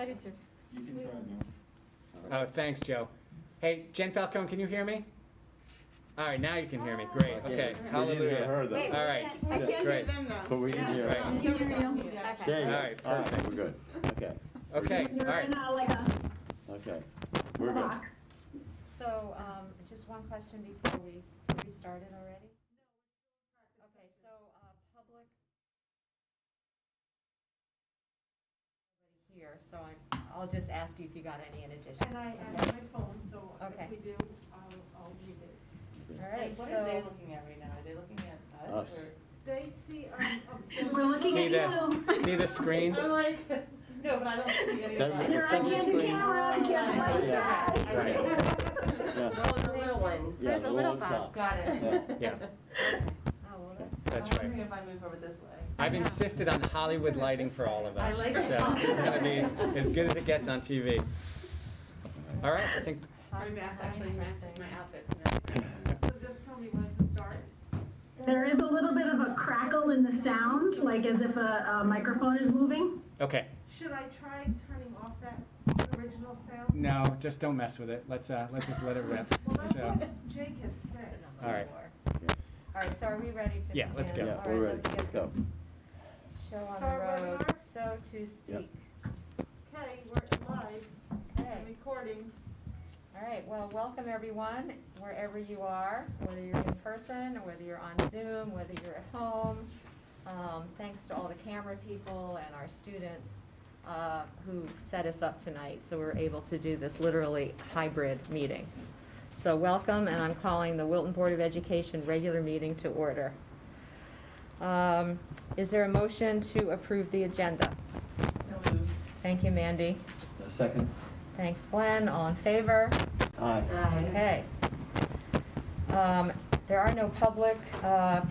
ready to. You can try now. Oh, thanks, Joe. Hey, Jen Falcone, can you hear me? All right, now you can hear me. Great. Okay. We didn't hear Hallelujah. her though. Wait, All right. I can't hear Great. them though. But we can hear Right. her. I can hear you. There Okay. you go. All right, perfect. We're good. Okay. Okay. All right. Okay. We're good. So, just one question before we started already? Okay, so, public. Here, so I'll just ask you if you got any in addition. And I have my phone, so Okay. if we do, I'll read it. All right, What so. are they looking at right now? Are they looking at us? Us. Or? They see, We're looking See at the you. see the screen? I'm like, no, but I don't see any That- of that. You're It's on on the the screen. camera. I can't Yeah. like Yeah. that. Right. Yeah. No, the little one. Yeah, There's the a one little on bug. top. Got it. Yeah. Yeah. Oh, well, that's. That's I'm right. wondering if I move over this way. I've insisted on Hollywood lighting for all of I us, like so it. it's gonna be as good as it gets on TV. All right. I think. My mask actually matches my outfits and everything. so just tell me when to start. There is a little bit of a crackle in the sound, like as if a microphone is moving. Okay. Should I try turning off that original sound? No, just don't mess with it. Let's just let it rip. Well, that's So. what Jake had said. All right. All right, so are we ready to begin? Yeah, let's go. Yeah, All we're right, ready. let's Let's get go. this show on the Start road, webinar? so to speak. Okay, we're live Okay. and recording. All right, well, welcome everyone, wherever you are, whether you're in person, or whether you're on Zoom, whether you're at home. Thanks to all the camera people and our students who set us up tonight, so we're able to do this literally hybrid meeting. So welcome, and I'm calling the Wilton Board of Education regular meeting to order. Is there a motion to approve the agenda? So moved. Thank you, Mandy. A second. Thanks, Glenn. All in favor? Aye. Okay. There are no public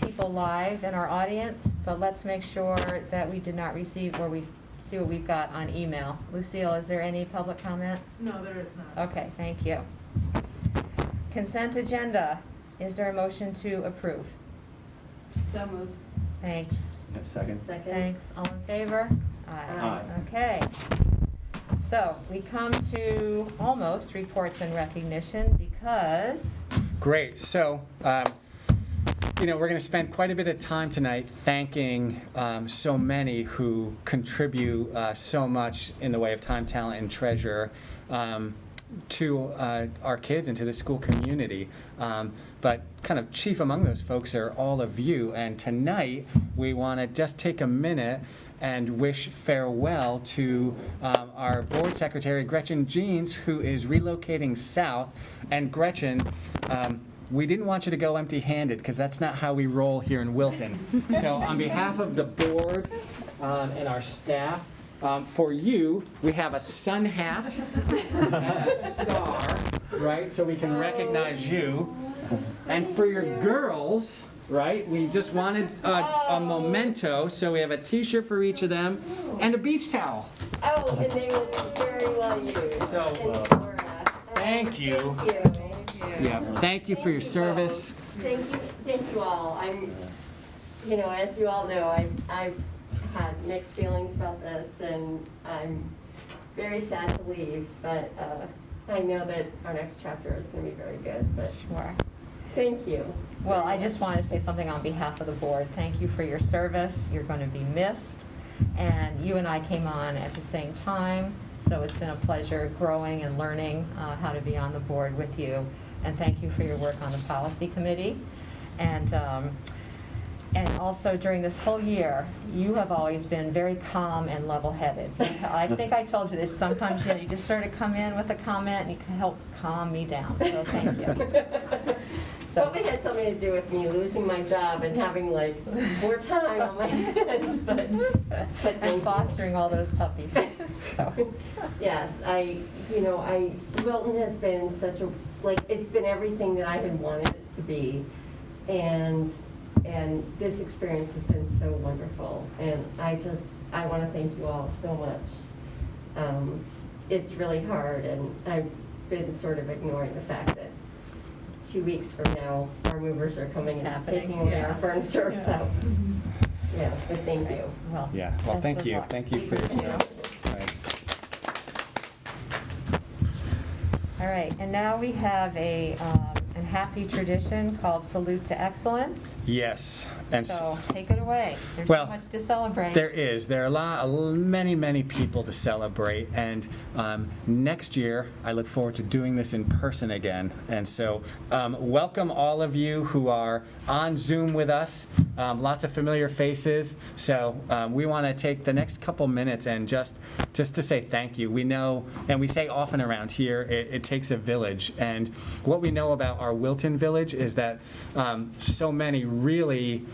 people live in our audience, but let's make sure that we did not receive, or we see what we've got on email. Lucille, is there any public comment? No, there is not. Okay, thank you. Consent agenda. Is there a motion to approve? So moved. Thanks. A second. Thanks. All in favor? Aye. Okay. So we come to almost reports and recognition because. Great. So, we're going to spend quite a bit of time tonight thanking so many who contribute so much in the way of time, talent, and treasure to our kids and to the school community. But kind of chief among those folks are all of you. And tonight, we want to just take a minute and wish farewell to our board secretary, Gretchen Jeans, who is relocating south. And Gretchen, we didn't want you to go empty-handed, because that's not how we roll here in Wilton. So on behalf of the board and our staff, for you, we have a sun hat and a star, right, so we can recognize you. And for your girls, right, we just wanted a memento, so we have a t-shirt for each of them and a beach towel. Oh, and they will be very well used. So, And Laura. thank you. Thank you. Yeah, thank you for your service. Thank you all. As you all know, I've had mixed feelings about this, and I'm very sad to leave, but I know that our next chapter is going to be very good, but Sure. thank you. Well, I just want to say something on behalf of the board. Thank you for your service. You're going to be missed. And you and I came on at the same time, so it's been a pleasure growing and learning how to be on the board with you. And thank you for your work on the policy committee. And also during this whole year, you have always been very calm and level-headed. I think I told you this, sometimes you just sort of come in with a comment and you can help calm me down, so thank you. Probably had something to do with me losing my job and having more time on my hands, but And thank you. fostering all those puppies. So. Yes, Wilton has been it's been everything that I had wanted it to be, and this experience has been so wonderful, and I want to thank you all so much. It's really hard, and I've been sort of ignoring the fact that 2 weeks from now, our movers are coming It's and happening, taking away yeah. our furniture, so, yeah, but thank you. Well, Yeah, well, best thank of you. luck. Thank you for your service. Right. All right, and now we have a happy tradition called Salute to Excellence. Yes. And So take it away. There's Well, so much to celebrate. There is. There are many people to celebrate. And next year, I look forward to doing this in person again. And so welcome all of you who are on Zoom with us. Lots of familiar faces. So we want to take the next couple minutes and just to say thank you. We know, and we say often around here, it takes a village. And what we know about our Wilton village is that so many really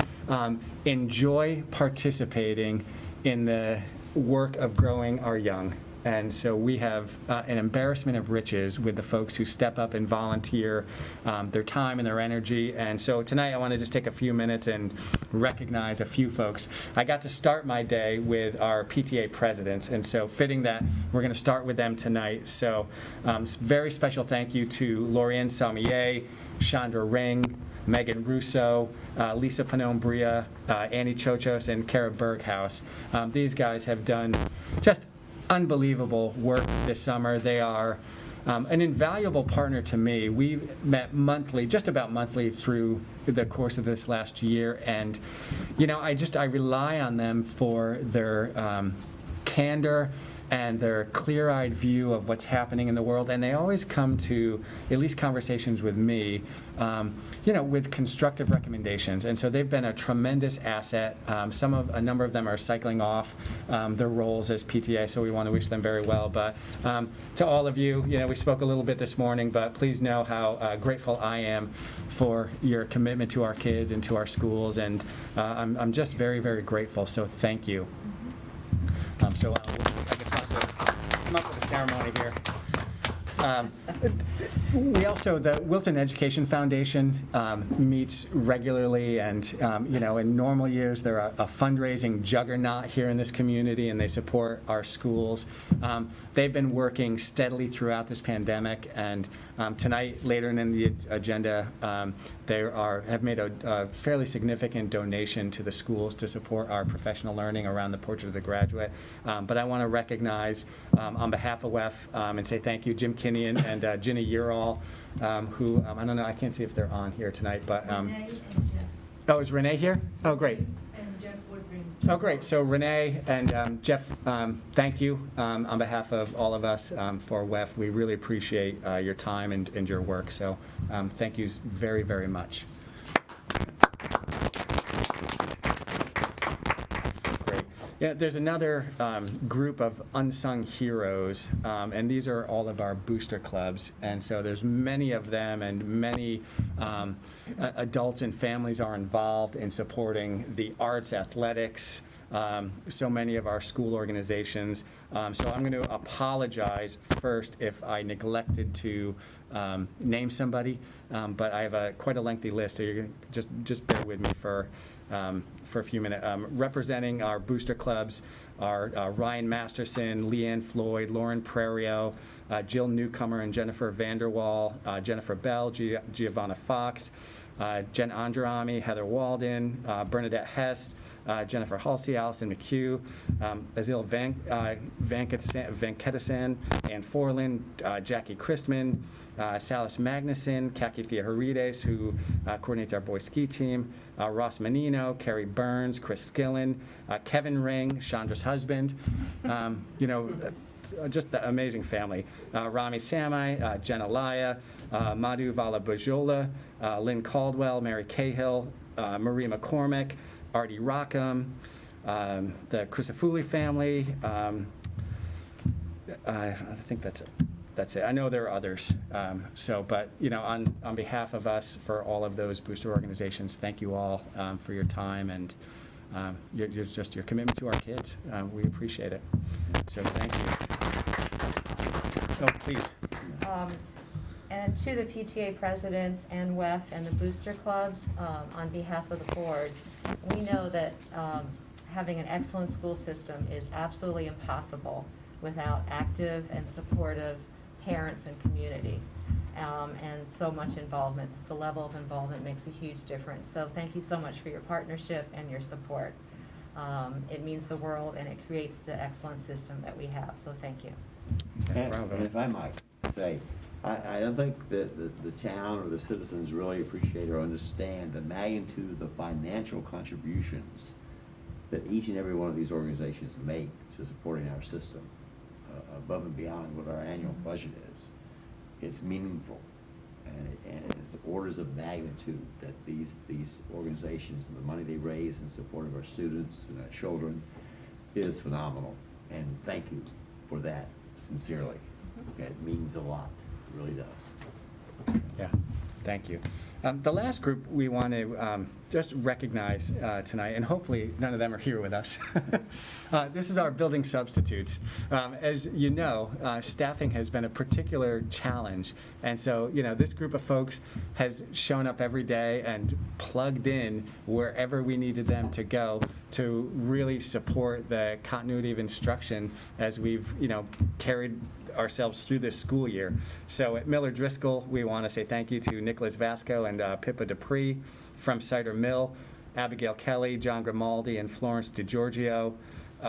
enjoy participating in the work of growing our young. And so we have an embarrassment of riches with the folks who step up and volunteer their time and their energy. And so tonight I want to just take a few minutes and recognize a few folks. I got to start my day with our PTA presidents, and so fitting that we're going to start with them tonight. So very special thank you to Lorianne Salmier, Chandra Ring, Megan Russo, Lisa Panone-Bria, Annie Chochos, and Kara Berghaus. These guys have done just unbelievable work this summer. They are an invaluable partner to me. We met monthly, just about monthly through the course of this last year, and I rely on them for their candor and their clear-eyed view of what's happening in the world, and they always come to at least conversations with me, with constructive recommendations. And so they've been a tremendous asset. A number of them are cycling off their roles as PTA, so we want to wish them very well. But to all of you, we spoke a little bit this morning, but please know how grateful I am for your commitment to our kids and to our schools, and I'm just very, very grateful. So thank you. I guess we'll come up with a ceremony here. We also, the Wilton Education Foundation meets regularly, and in normal years they're a fundraising juggernaut here in this community, and they support our schools. They've been working steadily throughout this pandemic, and tonight, later in the agenda, they have made a fairly significant donation to the schools to support our professional learning around the Portrait of the Graduate. But I want to recognize on behalf of WEF and say thank you, Jim Kinnian and Ginny Ural, who, I don't know, I can't see if they're on here tonight, but. Renee and Jeff. Oh, is Renee here? Oh, great. And Jeff Woodring. Oh, great. So Renee and Jeff, thank you on behalf of all of us for WEF. We really appreciate your time and your work. So thank you very, very much. Great. Yeah, there's another group of unsung heroes, and these are all of our booster clubs. And so there's many of them, and many adults and families are involved in supporting the arts, athletics, so many of our school organizations. So I'm going to apologize first if I neglected to name somebody, but I have quite a lengthy list, so you're going to just bear with me for a few minutes. Representing our booster clubs are Ryan Masterson, Leanne Floyd, Lauren Prario, Jill Newcomer and Jennifer Vanderwall, Jennifer Bell, Giovanna Fox, Jen Andrami, Heather Walden, Bernadette Hess, Jennifer Halsey, Allison McHugh, Azil Venkatasan, Ann Forlin, Jackie Christman, Salis Magnuson, Kaki Theoharides, who coordinates our boys ski team, Ross Menino, Carrie Burns, Chris Skillen, Kevin Ring, Chandra's husband, just the amazing family. Rami Samai, Jenna Laya, Madhu Valabajola, Lynn Caldwell, Mary Cahill, Marie McCormick, Artie Rockham, the Crisafulli family. I think that's it. That's it. I know there are others. But on behalf of us, for all of those booster organizations, thank you all for your time and your commitment to our kids. We appreciate it. So thank you. Oh, please. And to the PTA presidents and WEF and the booster clubs, on behalf of the board, we know that having an excellent school system is absolutely impossible without active and supportive parents and community, and so much involvement. The level of involvement makes a huge difference. So thank you so much for your partnership and your support. It means the world, and it creates the excellent system that we have. So thank you. And if I might say, I don't think that the town or the citizens really appreciate or understand the magnitude of the financial contributions that each and every one of these organizations make to supporting our system, above and beyond what our annual budget is. It's meaningful, and it's orders of magnitude that these organizations and the money they raise in support of our students and our children is phenomenal. And thank you for that, sincerely. Okay, it means a lot, it really does. Yeah, thank you. The last group we want to just recognize tonight, and hopefully none of them are here with us. This is our building substitutes. As you know, staffing has been a particular challenge, and so this group of folks has shown up every day and plugged in wherever we needed them to go to really support the continuity of instruction as we've carried ourselves through this school year. So at Miller Driscoll, we want to say thank you to Nicholas Vasco and Pippa Dupree. From Cider Mill, Abigail Kelly, John Grimaldi, and Florence DiGiorgio.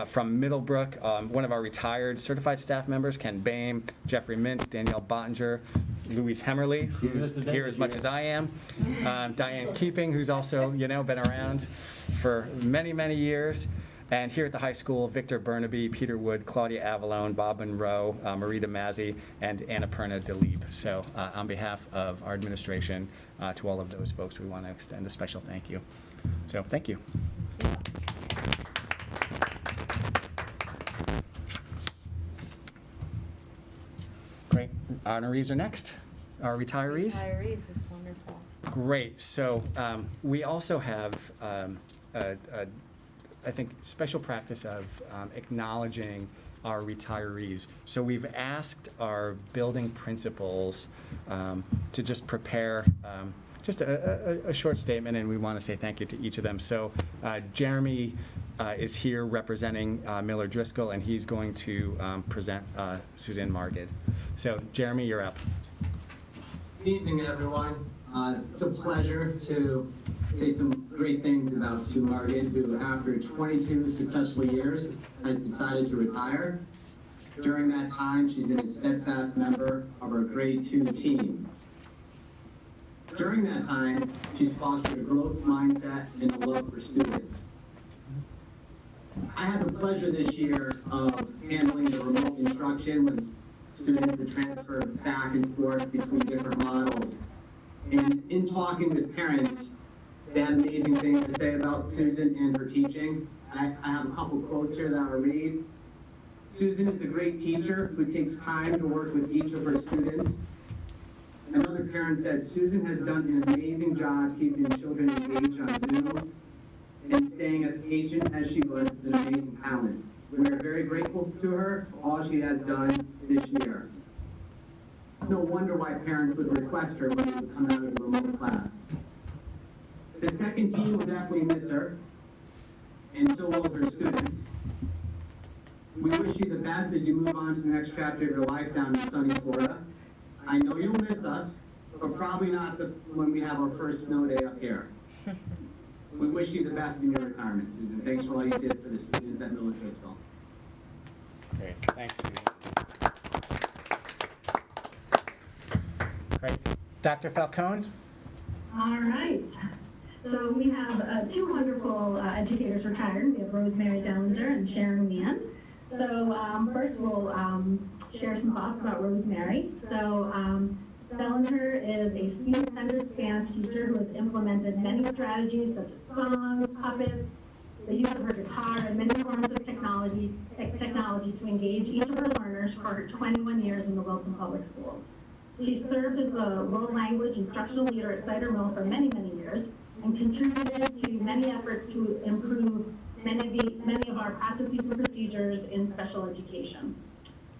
From Middlebrook, one of our retired certified staff members, Ken Boehm, Jeffrey Mintz, Danielle Bottinger, Louise Hemmerly, who's here as much as I am, Diane Keeping, who's also been around for many, many years. And here at the high school, Victor Burnaby, Peter Wood, Claudia Avalone, Bob Monroe, Marita Mazzi, and Annapurna Dalib. So on behalf of our administration, to all of those folks, we want to extend a special thank you. So thank you. Great. Honorees are next. Our retirees. Retirees is wonderful. Great. So we also have I think, special practice of acknowledging our retirees. So we've asked our building principals to just prepare just a short statement, and we want to say thank you to each of them. So Jeremy is here representing Miller Driscoll, and he's going to present Suzanne Margid. So Jeremy, you're up. Good evening, everyone. It's a pleasure to say some great things about Sue Margid, who after 22 successful years has decided to retire. During that time, she's been a steadfast member of our grade 2 team. During that time, she's fostered a growth mindset and a love for students. I had the pleasure this year of handling the remote instruction when students would transfer back and forth between different models. And in talking with parents, they had amazing things to say about Susan and her teaching. I have a couple quotes here that I'll read. Susan is a great teacher who takes time to work with each of her students. Another parent said, Susan has done an amazing job keeping children engaged on Zoom and staying as patient as she was is an amazing talent. We are very grateful to her for all she has done this year. It's no wonder why parents would request her when they would come out of the remote class. The second team will definitely miss her, and so will her students. We wish you the best as you move on to the next chapter of your life down in sunny Florida. I know you'll miss us, but probably not when we have our first snow day up here. We wish you the best in your retirement, Susan. Thanks for all you did for the students at Miller Driscoll. Great. Thanks, Susan. Great. Dr. Falcone? All right. So we have two wonderful educators retired. We have Rosemary Dellinger and Sharon Hands. So first we'll share some thoughts about Rosemary. So Dellinger is a student-centered Spanish teacher who has implemented many strategies such as songs, puppets, the use of her guitar, and many forms of technology to engage each of her learners for her 21 years in the Wilton Public Schools. She served as the world language instructional leader at Cider Mill for many, many years and contributed to many efforts to improve many of our processes and procedures in special education.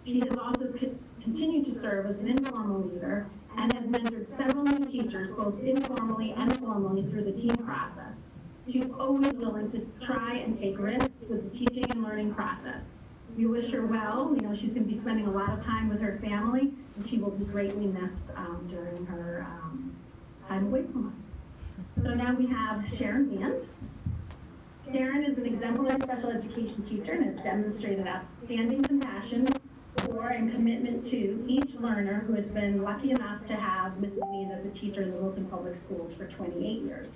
She has also continued to serve as an informal leader and has mentored several new teachers, both informally and formally, through the team process. She's always willing to try and take risks with the teaching and learning process. We wish her well. We know she's going to be spending a lot of time with her family, and she will be greatly missed during her time away from us. So now we have Sharon Hands. Sharon is an exemplary special education teacher and has demonstrated outstanding compassion, for and commitment to each learner who has been lucky enough to have Mrs. Mead as a teacher in the Wilton Public Schools for 28 years.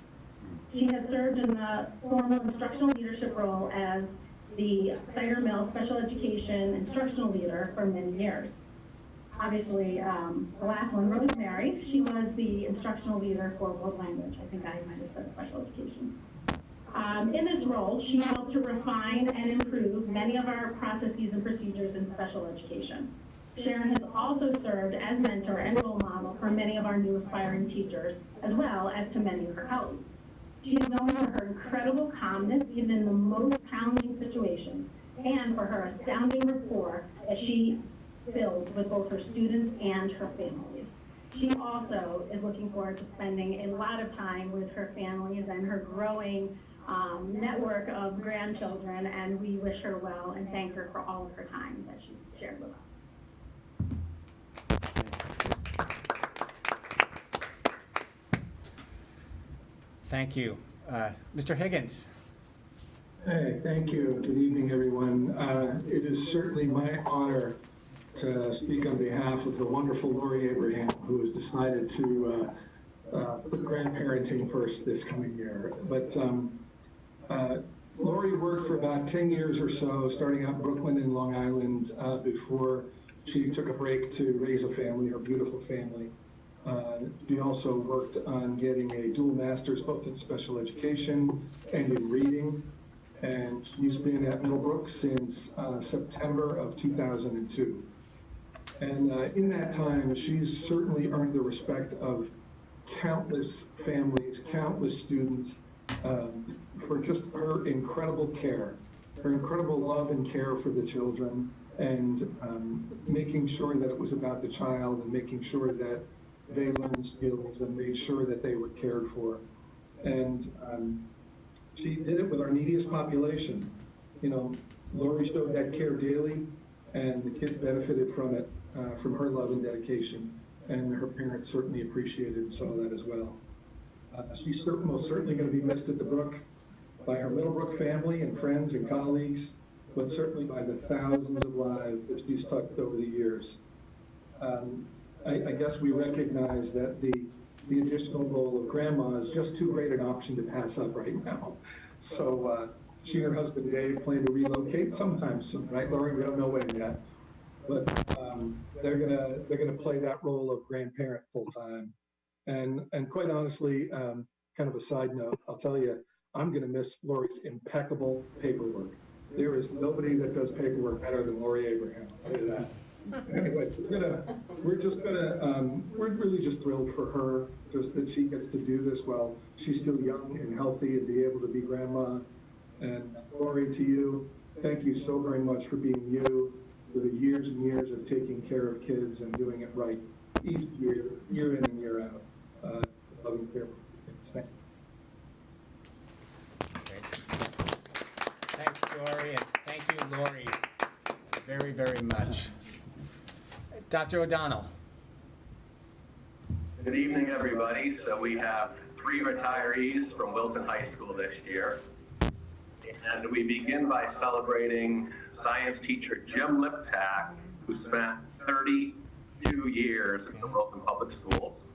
She has served in the formal instructional leadership role as the Cider Mill Special Education Instructional Leader for many years. Obviously, the last one, Rosemary, she was the instructional leader for world language. I think I might have said special education. In this role, she helped to refine and improve many of our processes and procedures in special education. Sharon has also served as mentor and role model for many of our new aspiring teachers, as well as to many of her colleagues. She is known for her incredible calmness, even in the most challenging situations, and for her astounding rapport that she builds with both her students and her families. She also is looking forward to spending a lot of time with her families and her growing network of grandchildren, and we wish her well and thank her for all of her time that she's shared with us. Thank you. Mr. Higgins. Hey, thank you. Good evening, everyone. It is certainly my honor to speak on behalf of the wonderful Lori Abraham, who has decided to put grandparenting first this coming year. But Lori worked for about 10 years or so, starting out in Brooklyn and Long Island, before she took a break to raise a family, her beautiful family. She also worked on getting a dual master's both in special education and in reading. And she's been at Middlebrook since September of 2002. And in that time, she's certainly earned the respect of countless families, countless students, for just her incredible care, her incredible love and care for the children, and making sure that it was about the child and making sure that they learned skills and made sure that they were cared for. And she did it with our neediest population. You know, Lori showed that care daily, and the kids benefited from it, from her love and dedication, and her parents certainly appreciated and saw that as well. She's most certainly going to be missed at the Brook by her Middlebrook family and friends and colleagues, but certainly by the thousands of lives that she's touched over the years. I guess we recognize that the additional role of grandma is just too great an option to pass up right now. So she and her husband Dave plan to relocate sometime soon, right, Lori? We don't know when yet, but they're gonna play that role of grandparent full time. And quite honestly, kind of a side note, I'll tell you, I'm gonna miss Lori's impeccable paperwork. There is nobody that does paperwork better than Lori Abraham, I'll tell you that. Anyway, we're really just thrilled for her, just that she gets to do this while she's still young and healthy and be able to be grandma. And Lori, to you, thank you so very much for being you, for the years and years of taking care of kids and doing it right each year, year in and year out. Loving care for kids. Thank you. Thanks, Lori, and thank you, Lori, very, very much. Dr. O'Donnell. Good evening, everybody. So we have 3 retirees from Wilton High School this year. And we begin by celebrating science teacher Jim Liptak, who spent 32 years in the Wilton Public Schools.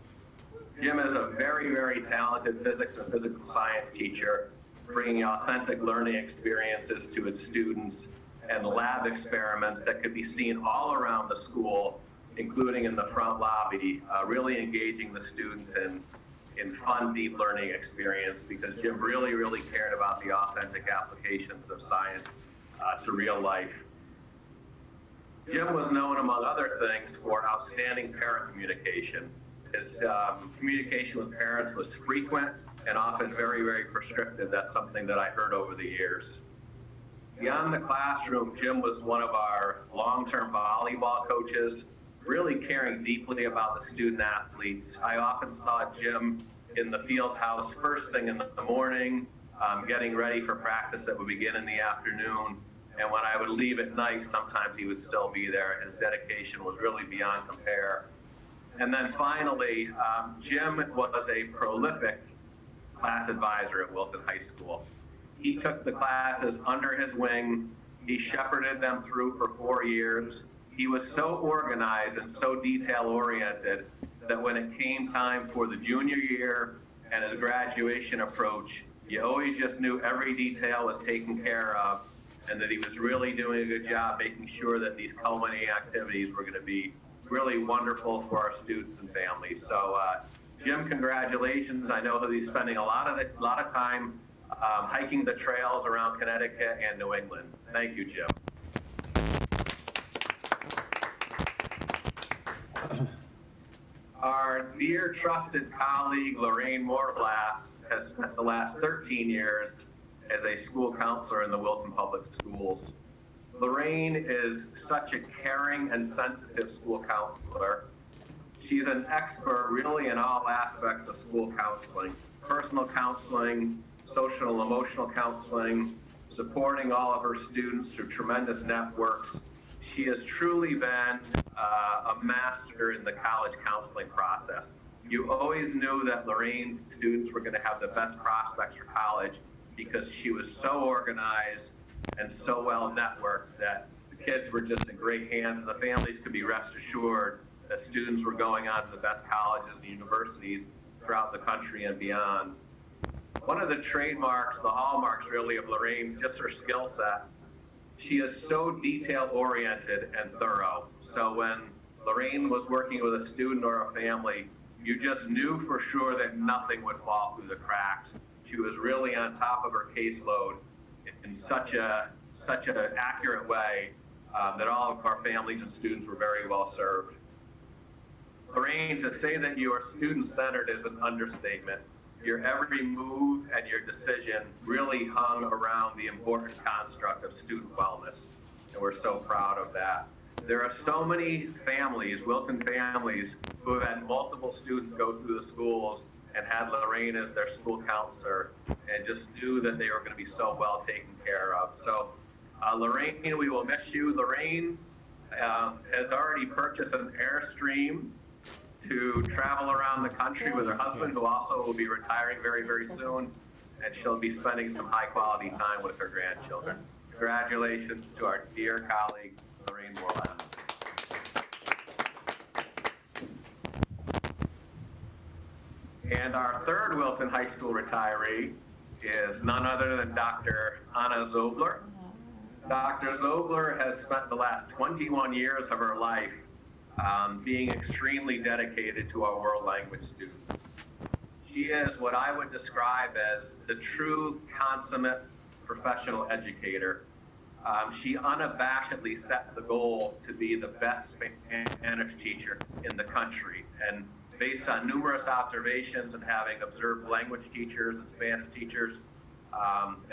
Jim is a very, very talented physics and physical science teacher, bringing authentic learning experiences to its students and lab experiments that could be seen all around the school, including in the front lobby, really engaging the students in fun, deep learning experience, because Jim really, really cared about the authentic applications of science to real life. Jim was known, among other things, for outstanding parent communication. His communication with parents was frequent and often very, very prescriptive. That's something that I heard over the years. Beyond the classroom, Jim was one of our long-term volleyball coaches, really caring deeply about the student athletes. I often saw Jim in the field house first thing in the morning, getting ready for practice that would begin in the afternoon. And when I would leave at night, sometimes he would still be there. His dedication was really beyond compare. And then finally, Jim was a prolific class advisor at Wilton High School. He took the classes under his wing. He shepherded them through for 4 years. He was so organized and so detail-oriented that when it came time for the junior year and his graduation approach, you always just knew every detail was taken care of and that he was really doing a good job making sure that these culminating activities were going to be really wonderful for our students and families. So, Jim, congratulations. I know that he's spending a lot of time hiking the trails around Connecticut and New England. Thank you, Jim. Our dear trusted colleague, Lorraine Morblatt, has spent the last 13 years as a school counselor in the Wilton Public Schools. Lorraine is such a caring and sensitive school counselor. She's an expert really in all aspects of school counseling, personal counseling, social and emotional counseling, supporting all of her students through tremendous networks. She has truly been a master in the college counseling process. You always knew that Lorraine's students were going to have the best prospects for college because she was so organized and so well networked that the kids were just in great hands, and the families could be rest assured that students were going on to the best colleges and universities throughout the country and beyond. One of the trademarks, the hallmarks really of Lorraine's just her skill set. She is so detail-oriented and thorough. So when Lorraine was working with a student or a family, you just knew for sure that nothing would fall through the cracks. She was really on top of her caseload in such an accurate way that all of our families and students were very well served. Lorraine, to say that you are student-centered is an understatement. Your every move and your decision really hung around the important construct of student wellness, and we're so proud of that. There are so many families, Wilton families, who have had multiple students go through the schools and had Lorraine as their school counselor and just knew that they were going to be so well taken care of. So, Lorraine, we will miss you. Lorraine has already purchased an Airstream to travel around the country with her husband, who also will be retiring very, very soon, and she'll be spending some high-quality time with her grandchildren. Congratulations to our dear colleague, Lorraine Morblatt. And our third Wilton High School retiree is none other than Dr. Anna Zobler. Dr. Zobler has spent the last 21 years of her life being extremely dedicated to our world language students. She is what I would describe as the true consummate professional educator. She unabashedly set the goal to be the best Spanish teacher in the country. And based on numerous observations and having observed language teachers and Spanish teachers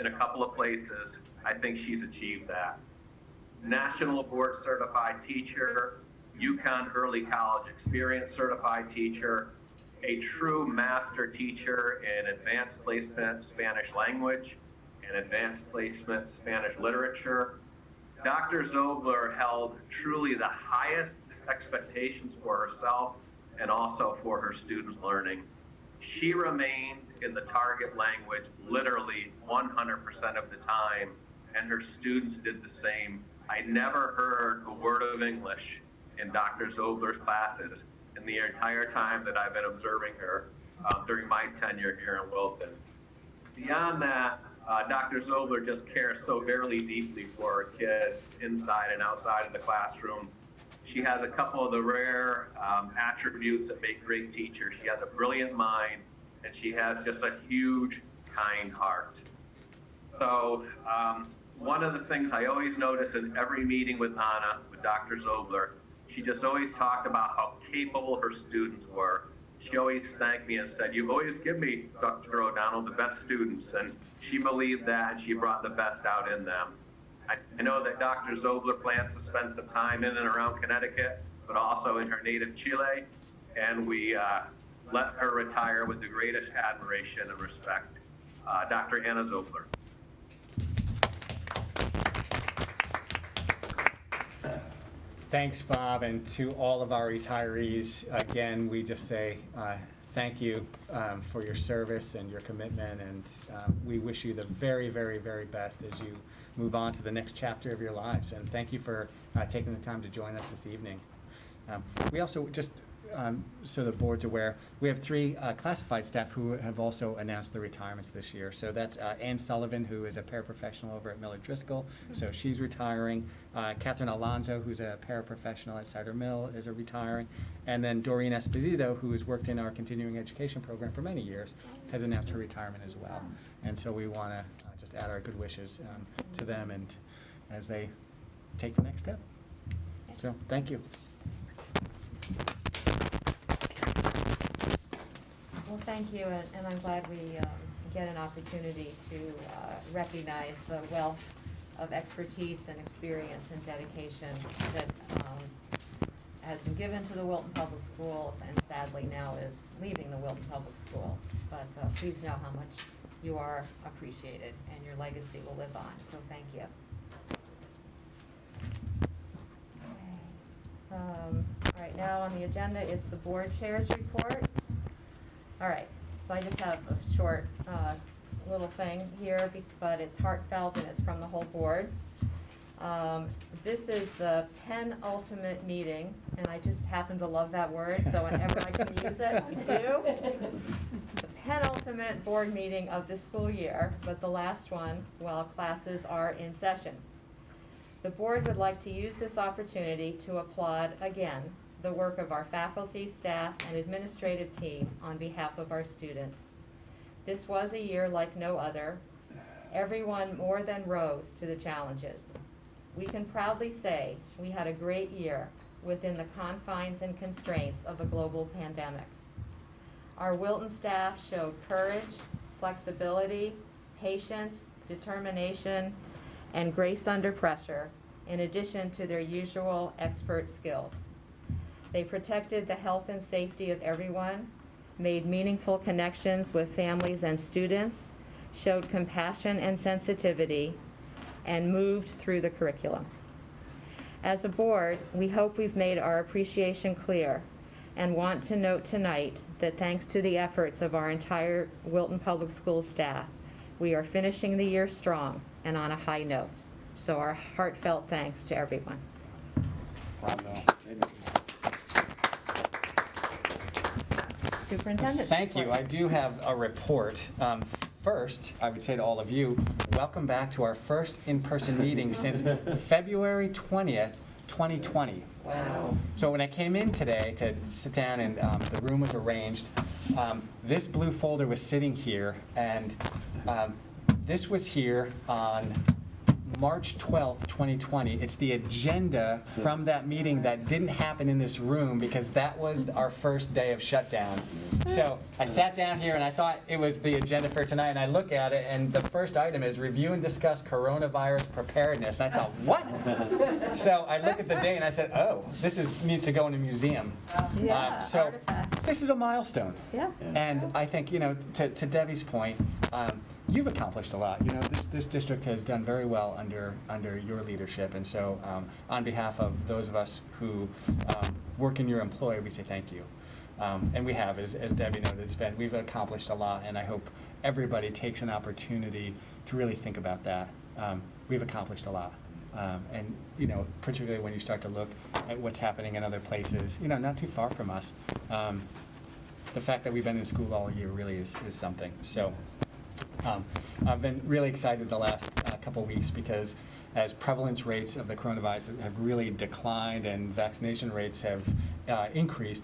in a couple of places, I think she's achieved that. National board certified teacher, UConn Early College Experience certified teacher, a true master teacher in advanced placement Spanish language and advanced placement Spanish literature. Dr. Zobler held truly the highest expectations for herself and also for her students' learning. She remained in the target language literally 100% of the time, and her students did the same. I never heard a word of English in Dr. Zobler's classes in the entire time that I've been observing her during my tenure here in Wilton. Beyond that, Dr. Zobler just cares so very deeply for her kids inside and outside of the classroom. She has a couple of the rare attributes that make great teachers. She has a brilliant mind, and she has just a huge, kind heart. So one of the things I always notice in every meeting with Anna, with Dr. Zobler, she just always talked about how capable her students were. She always thanked me and said, "You always give me, Dr. O'Donnell, the best students," and she believed that, and she brought the best out in them. I know that Dr. Zobler plans to spend some time in and around Connecticut, but also in her native Chile, and we let her retire with the greatest admiration and respect. Dr. Anna Zobler. Thanks, Bob, and to all of our retirees, again, we just say thank you for your service and your commitment, and we wish you the very, very, very best as you move on to the next chapter of your lives. And thank you for taking the time to join us this evening. We also, just so the board's aware, we have 3 classified staff who have also announced their retirements this year. So that's Ann Sullivan, who is a paraprofessional over at Miller Driscoll, so she's retiring. Catherine Alonzo, who's a paraprofessional at Cider Mill, is retiring. And then Doreen Esposito, who has worked in our continuing education program for many years, has announced her retirement as well. And so we want to just add our good wishes to them and as they take the next step. So thank you. Well, thank you, and I'm glad we get an opportunity to recognize the wealth of expertise and experience and dedication that has been given to the Wilton Public Schools and sadly now is leaving the Wilton Public Schools. But please know how much you are appreciated and your legacy will live on, so thank you. All right, now on the agenda is the board chair's report. All right, so I just have a short little thing here, but it's heartfelt and it's from the whole board. This is the penultimate meeting, and I just happen to love that word, so whenever I can use it, I do. It's the penultimate board meeting of the school year, but the last one while classes are in session. The board would like to use this opportunity to applaud again the work of our faculty, staff, and administrative team on behalf of our students. This was a year like no other. Everyone more than rose to the challenges. We can proudly say we had a great year within the confines and constraints of a global pandemic. Our Wilton staff showed courage, flexibility, patience, determination, and grace under pressure, in addition to their usual expert skills. They protected the health and safety of everyone, made meaningful connections with families and students, showed compassion and sensitivity, and moved through the curriculum. As a board, we hope we've made our appreciation clear and want to note tonight that thanks to the efforts of our entire Wilton Public Schools staff, we are finishing the year strong and on a high note. So our heartfelt thanks to everyone. Superintendent. Thank you. I do have a report. First, I would say to all of you, welcome back to our first in-person meeting since February 20th, 2020. Wow. So when I came in today to sit down and the room was arranged, this blue folder was sitting here, and this was here on March 12th, 2020. It's the agenda from that meeting that didn't happen in this room because that was our first day of shutdown. So I sat down here and I thought it was the agenda for tonight, and I look at it and the first item is review and discuss coronavirus preparedness. And I thought, what? So I look at the day and I said, oh, needs to go in a museum. So artifact. this is a milestone. Yeah. And I think, to Debbie's point, you've accomplished a lot. This district has done very well under your leadership, and so on behalf of those of us who work in your employ, we say thank you. And we have, as Debbie noted, we've accomplished a lot, and I hope everybody takes an opportunity to really think about that. We've accomplished a lot. And particularly when you start to look at what's happening in other places, not too far from us, the fact that we've been in school all year really is something. So I've been really excited the last couple weeks because as prevalence rates of the coronavirus have really declined and vaccination rates have increased,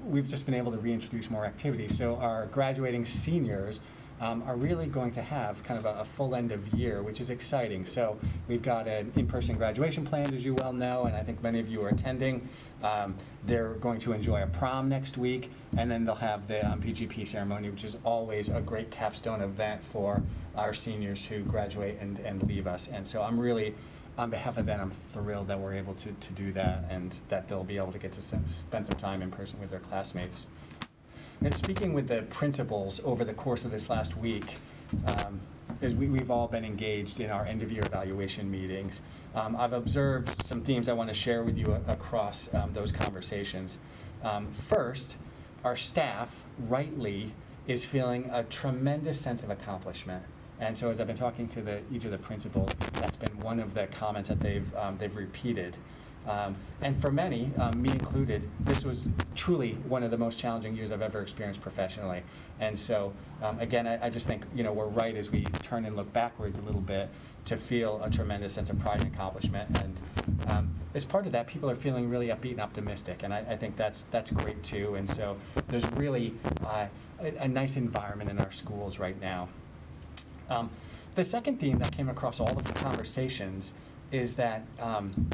we've just been able to reintroduce more activities. So our graduating seniors are really going to have kind of a full end of year, which is exciting. So we've got an in-person graduation planned, as you well know, and I think many of you are attending. They're going to enjoy a prom next week, and then they'll have the PGP ceremony, which is always a great capstone event for our seniors who graduate and leave us. And so I'm really, on behalf of them, I'm thrilled that we're able to do that and that they'll be able to get to spend some time in person with their classmates. And speaking with the principals over the course of this last week, as we've all been engaged in our end-of-year evaluation meetings, I've observed some themes I want to share with you across those conversations. First, our staff, rightly, is feeling a tremendous sense of accomplishment. And so as I've been talking to each of the principals, that's been one of the comments that they've repeated. And for many, me included, this was truly one of the most challenging years I've ever experienced professionally. And so, again, I just think, we're right as we turn and look backwards a little bit to feel a tremendous sense of pride and accomplishment. And as part of that, people are feeling really upbeat and optimistic, and I think that's great too. And so there's really a nice environment in our schools right now. The second theme that came across all of the conversations is that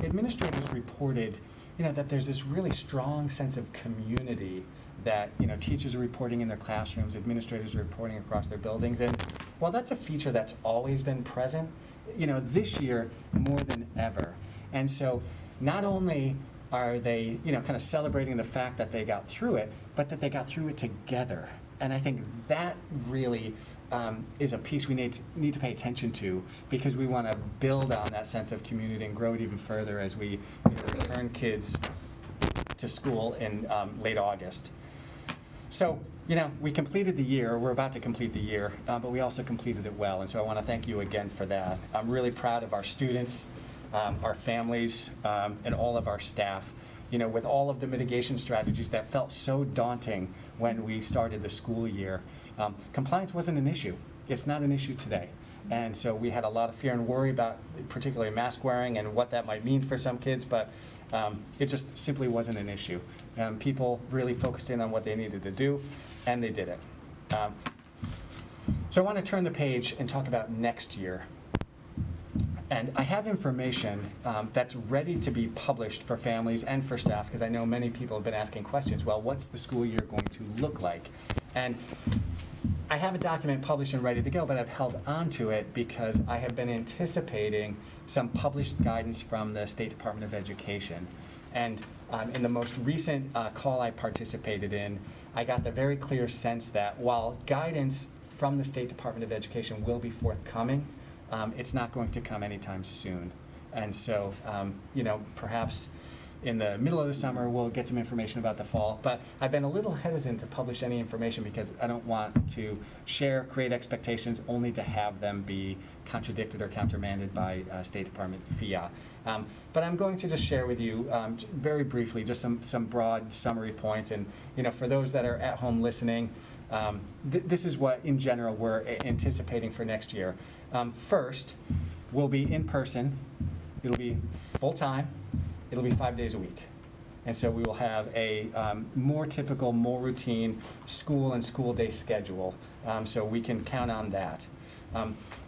administrators reported, that there's this really strong sense of community that, teachers are reporting in their classrooms, administrators are reporting across their buildings. And while that's a feature that's always been present, this year more than ever. And so not only are they, kind of celebrating the fact that they got through it, but that they got through it together. And I think that really is a piece we need to pay attention to, because we want to build on that sense of community and grow it even further as we return kids to school in late August. So, we completed the year, we're about to complete the year, but we also completed it well, and so I want to thank you again for that. I'm really proud of our students, our families, and all of our staff. With all of the mitigation strategies that felt so daunting when we started the school year, compliance wasn't an issue. It's not an issue today. And so we had a lot of fear and worry about particularly mask wearing and what that might mean for some kids, but it just simply wasn't an issue. People really focused in on what they needed to do, and they did it. So I want to turn the page and talk about next year. And I have information that's ready to be published for families and for staff, because I know many people have been asking questions. Well, what's the school year going to look like? And I have a document published and ready to go, but I've held on to it because I have been anticipating some published guidance from the State Department of Education. And in the most recent call I participated in, I got the very clear sense that while guidance from the State Department of Education will be forthcoming, it's not going to come anytime soon. And so, perhaps in the middle of the summer, we'll get some information about the fall. But I've been a little hesitant to publish any information because I don't want to create expectations only to have them be contradicted or countermanded by State Department FIA. But I'm going to just share with you very briefly just some broad summary points. And, for those that are at home listening, this is what, in general, we're anticipating for next year. First, we'll be in person. It'll be full-time. It'll be 5 days a week. And so we will have a more typical, more routine school and school day schedule. So we can count on that.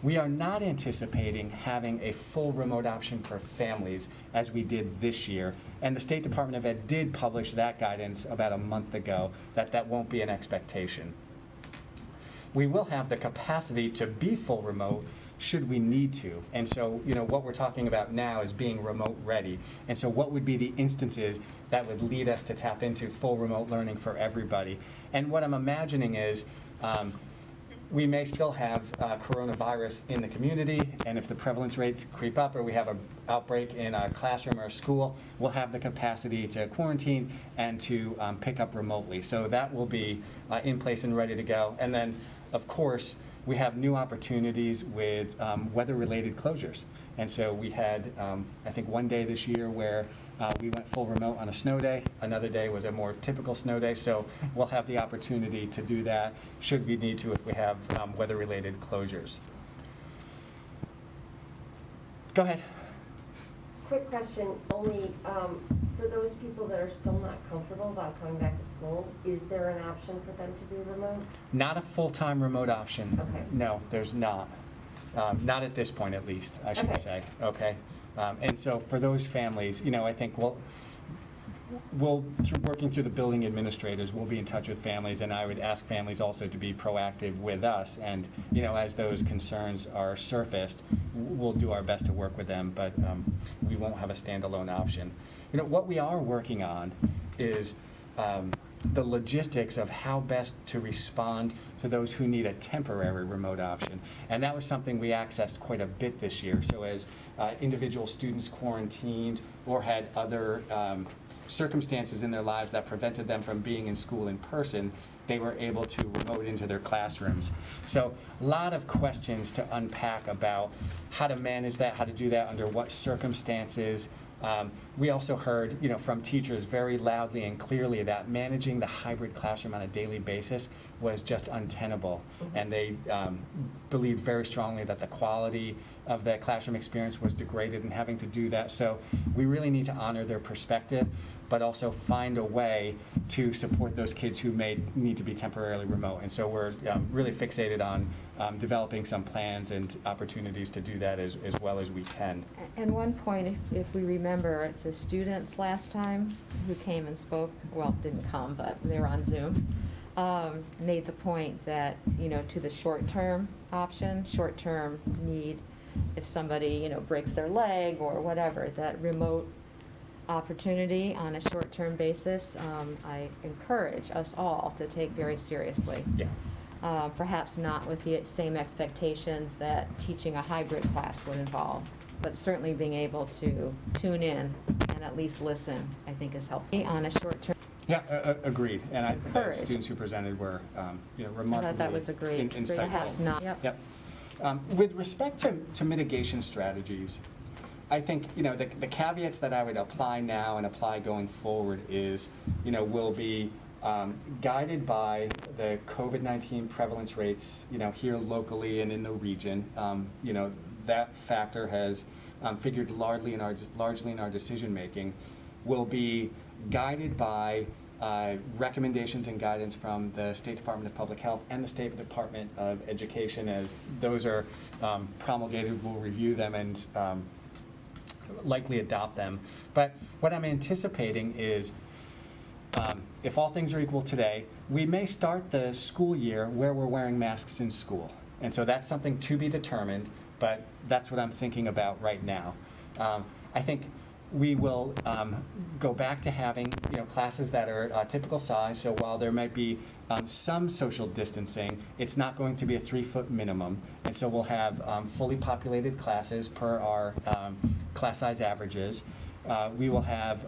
We are not anticipating having a full remote option for families as we did this year. And the State Department of Ed did publish that guidance about a month ago, that won't be an expectation. We will have the capacity to be full remote should we need to. And so, what we're talking about now is being remote ready. And so what would be the instances that would lead us to tap into full remote learning for everybody? And what I'm imagining is we may still have coronavirus in the community, and if the prevalence rates creep up or we have an outbreak in a classroom or a school, we'll have the capacity to quarantine and to pick up remotely. So that will be in place and ready to go. And then, of course, we have new opportunities with weather-related closures. And so we had, I think, one day this year where we went full remote on a snow day. Another day was a more typical snow day. So we'll have the opportunity to do that should we need to if we have weather-related closures. Go ahead. Quick question, only for those people that are still not comfortable about coming back to school, is there an option for them to be remote? Not a full-time remote option. Okay. No, there's not. Not at this point, at least, I should say. Okay. And so for those families, I think we'll through working through the building administrators, we'll be in touch with families, and I would ask families also to be proactive with us. And as those concerns are surfaced, we'll do our best to work with them, but we won't have a standalone option. What we are working on is the logistics of how best to respond to those who need a temporary remote option. And that was something we accessed quite a bit this year. So as individual students quarantined or had other circumstances in their lives that prevented them from being in school in person, they were able to remote into their classrooms. So a lot of questions to unpack about how to manage that, how to do that, under what circumstances. We also heard, from teachers very loudly and clearly that managing the hybrid classroom on a daily basis was just untenable. And they believed very strongly that the quality of the classroom experience was degraded in having to do that. So we really need to honor their perspective, but also find a way to support those kids who may need to be temporarily remote. And so we're really fixated on developing some plans and opportunities to do that as well as we can. And one point, if we remember, the students last time who came and spoke, well, didn't come, but they were on Zoom, made the point that, to the short-term option, short-term need, if somebody, breaks their leg or whatever, that remote opportunity on a short-term basis, I encourage us all to take very seriously. Yeah. Perhaps not with the same expectations that teaching a hybrid class would involve, but certainly being able to tune in and at least listen, I think, is helpful on a short-term. Yeah, agreed. And the students who presented were, remarkably I thought that was a great, insightful. perhaps not. Yep. With respect to mitigation strategies, I think, the caveats that I would apply now and apply going forward is, will be guided by the COVID-19 prevalence rates, here locally and in the region. That factor has figured largely in our decision-making, will be guided by recommendations and guidance from the State Department of Public Health and the State Department of Education. As those are promulgated, we'll review them and likely adopt them. But what I'm anticipating is, if all things are equal today, we may start the school year where we're wearing masks in school. And so that's something to be determined, but that's what I'm thinking about right now. I think we will go back to having classes that are typical size. So while there might be some social distancing, it's not going to be a 3-foot minimum. And so we'll have fully populated classes per our class size averages. We will have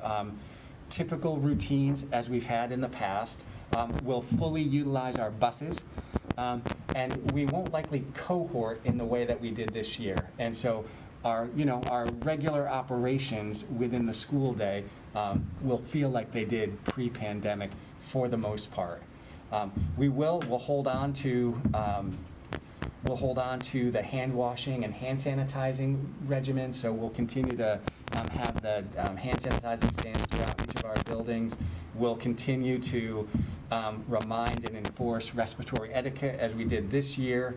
typical routines as we've had in the past. We'll fully utilize our buses. And we won't likely cohort in the way that we did this year. And so our regular operations within the school day will feel like they did pre-pandemic for the most part. We'll hold on to the hand washing and hand sanitizing regimen. So we'll continue to have the hand sanitizing stands throughout each of our buildings. We'll continue to remind and enforce respiratory etiquette as we did this year.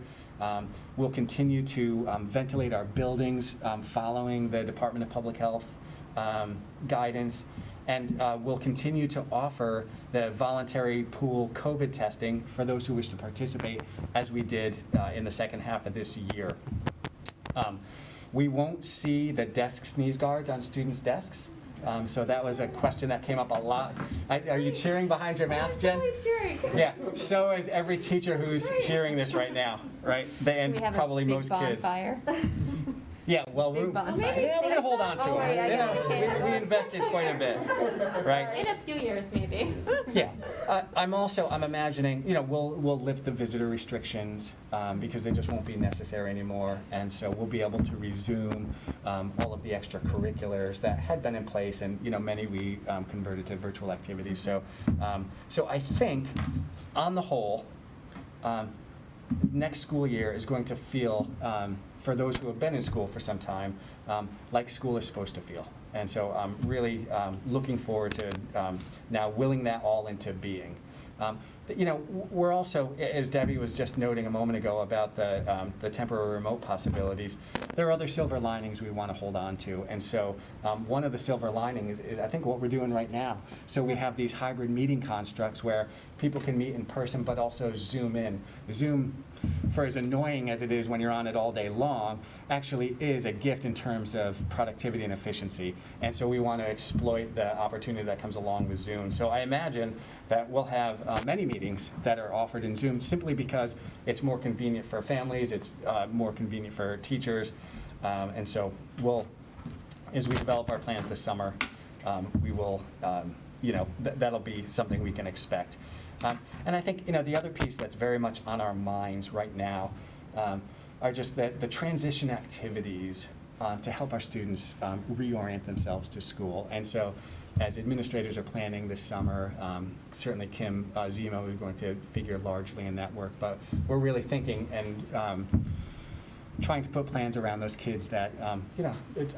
We'll continue to ventilate our buildings following the Department of Public Health guidance. And we'll continue to offer the voluntary pool COVID testing for those who wish to participate, as we did in the second half of this year. We won't see the desk sneeze guards on students' desks. So that was a question that came up a lot. Are you cheering behind your mask, Jen? I'm cheering. Yeah, so is every teacher who's hearing this right now, right? And probably most kids. Bonfire. Yeah, well, we're going to hold on to right, I guess we it. can. We invested quite a bit, right? In a few years, maybe. Yeah, I'm imagining, we'll lift the visitor restrictions because they just won't be necessary anymore. And so we'll be able to resume all of the extracurriculars that had been in place, and, many we converted to virtual activities. So I think, on the whole, next school year is going to feel, for those who have been in school for some time, like school is supposed to feel. And so I'm really looking forward to now willing that all into being. We're also, as Debbie was just noting a moment ago about the temporary remote possibilities, there are other silver linings we want to hold on to. And so one of the silver linings is I think what we're doing right now. So we have these hybrid meeting constructs where people can meet in person but also Zoom in. Zoom, for as annoying as it is when you're on it all day long, actually is a gift in terms of productivity and efficiency. And so we want to exploit the opportunity that comes along with Zoom. So I imagine that we'll have many meetings that are offered in Zoom simply because it's more convenient for families, it's more convenient for teachers. And so we'll, as we develop our plans this summer, we will, that'll be something we can expect. And I think, the other piece that's very much on our minds right now are just the transition activities to help our students reorient themselves to school. And so as administrators are planning this summer, certainly Kim Zemo is going to figure largely in that work, but we're really thinking and trying to put plans around those kids that,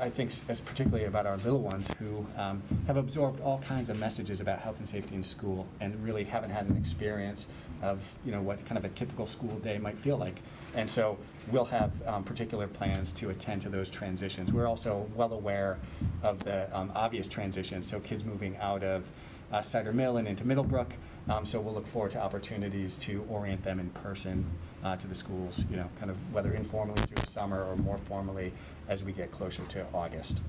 I think particularly about our little ones who have absorbed all kinds of messages about health and safety in school and really haven't had an experience of, what kind of a typical school day might feel like. And so we'll have particular plans to attend to those transitions. We're also well aware of the obvious transitions, so kids moving out of Cider Mill and into Middlebrook. So we'll look forward to opportunities to orient them in person to the schools, kind of whether informally through the summer or more formally as we get closer to August.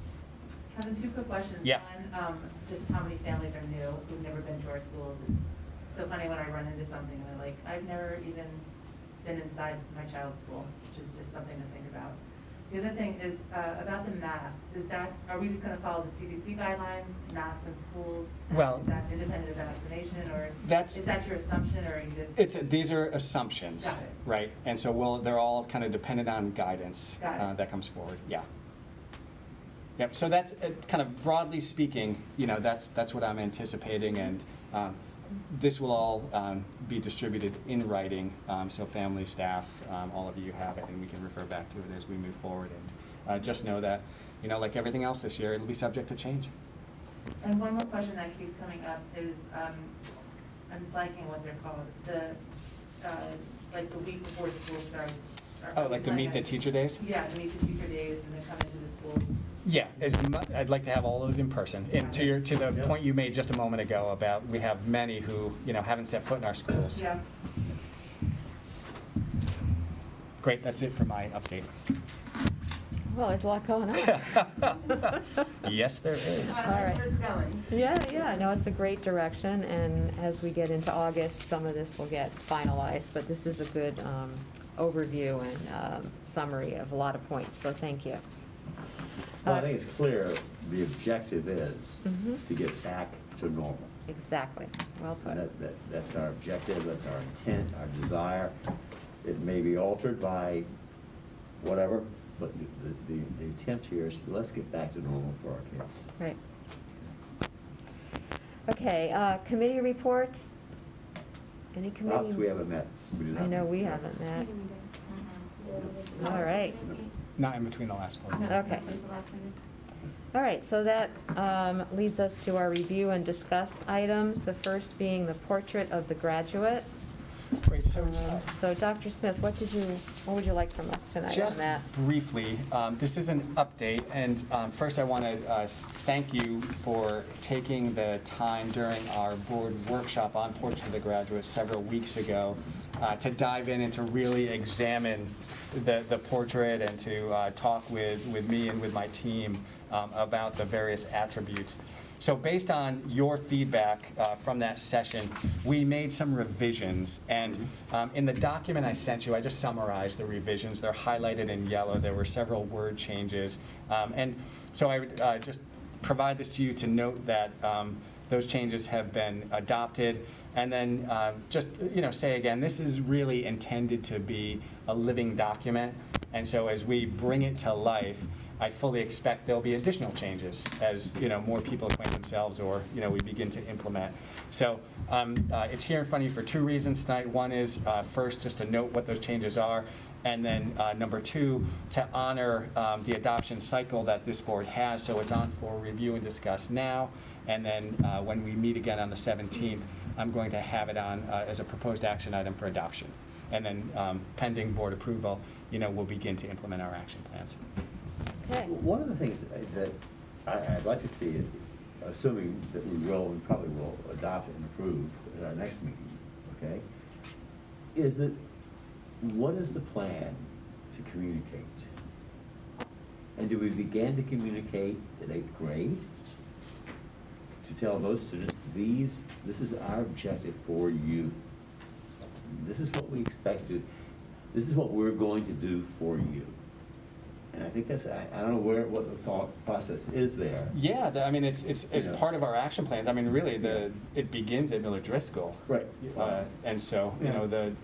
Kevin, 2 quick questions. Yeah. One, just how many families are new who've never been to our schools? It's so funny when I run into something and they're like, I've never even been inside my child's school, which is just something to think about. The other thing is about the mask. Are we just going to follow the CDC guidelines, mask in schools? Well, is that independent of vaccination, or is that your assumption, or are you just? These are assumptions, Got it. right? And so they're all kind of dependent on guidance Got it. that comes forward. Yeah. Yep. So that's kind of broadly speaking, that's what I'm anticipating, and this will all be distributed in writing, so family, staff, all of you have it, and we can refer back to it as we move forward. And just know that, like everything else this year, it'll be subject to change. And one more question that keeps coming up is, I'm blanking what they're called, like the week before school starts. Like the Meet the Teacher Days? Yeah, the Meet the Teacher Days, and then come into the schools. Yeah, I'd like to have all those in person. And to the point you made just a moment ago about we have many who, haven't set foot in our schools. Yeah. Great, that's it for my update. Well, there's a lot going on. Yes, there is. All right. Where it's going. Yeah, no, it's a great direction, and as we get into August, some of this will get finalized, but this is a good overview and summary of a lot of points, so thank you. Well, I think it's clear the objective is Mhm. to get back to normal. Exactly, well put. And that's our objective, that's our intent, our desire. It may be altered by whatever, but the attempt here is let's get back to normal for our kids. Right. Okay, committee reports? Any committee? Perhaps we haven't met. We do not I know meet. we haven't met. Mm-hmm. All right. Not in between the last board meeting. Okay. All right, so that leads us to our review and discuss items, the first being the portrait of the graduate. Great, so So Dr. Smith, what would you like from us tonight on just that? briefly, this is an update, and first I want to thank you for taking the time during our board workshop on Portrait of the Graduate several weeks ago to dive in and to really examine the portrait and to talk with me and with my team about the various attributes. So based on your feedback from that session, we made some revisions, and in the document I sent you, I just summarized the revisions. They're highlighted in yellow. There were several word changes, and so I would just provide this to you to note that those changes have been adopted, and then just say again, this is really intended to be a living document, and so as we bring it to life, I fully expect there'll be additional changes as more people acquaint themselves or we begin to implement. So it's here in front of you for 2 reasons tonight. One is first just to note what those changes are, and then number 2 to honor the adoption cycle that this board has. So it's on for review and discuss now, and then when we meet again on the 17th, I'm going to have it on as a proposed action item for adoption, and then pending board approval, we'll begin to implement our action plans. Okay. One of the things that I'd like to see, assuming that we probably will adopt it and approve at our next meeting, okay, is that what is the plan to communicate? And do we begin to communicate in 8th grade to tell those students, this is our objective for you. This is what we expect to, this is what we're going to do for you. And I think that's, I don't know what the thought process is there. Yeah, I mean, it's You know. part of our action plans. I mean, really, it begins at Miller Driscoll. Right. And so, you Yeah. know,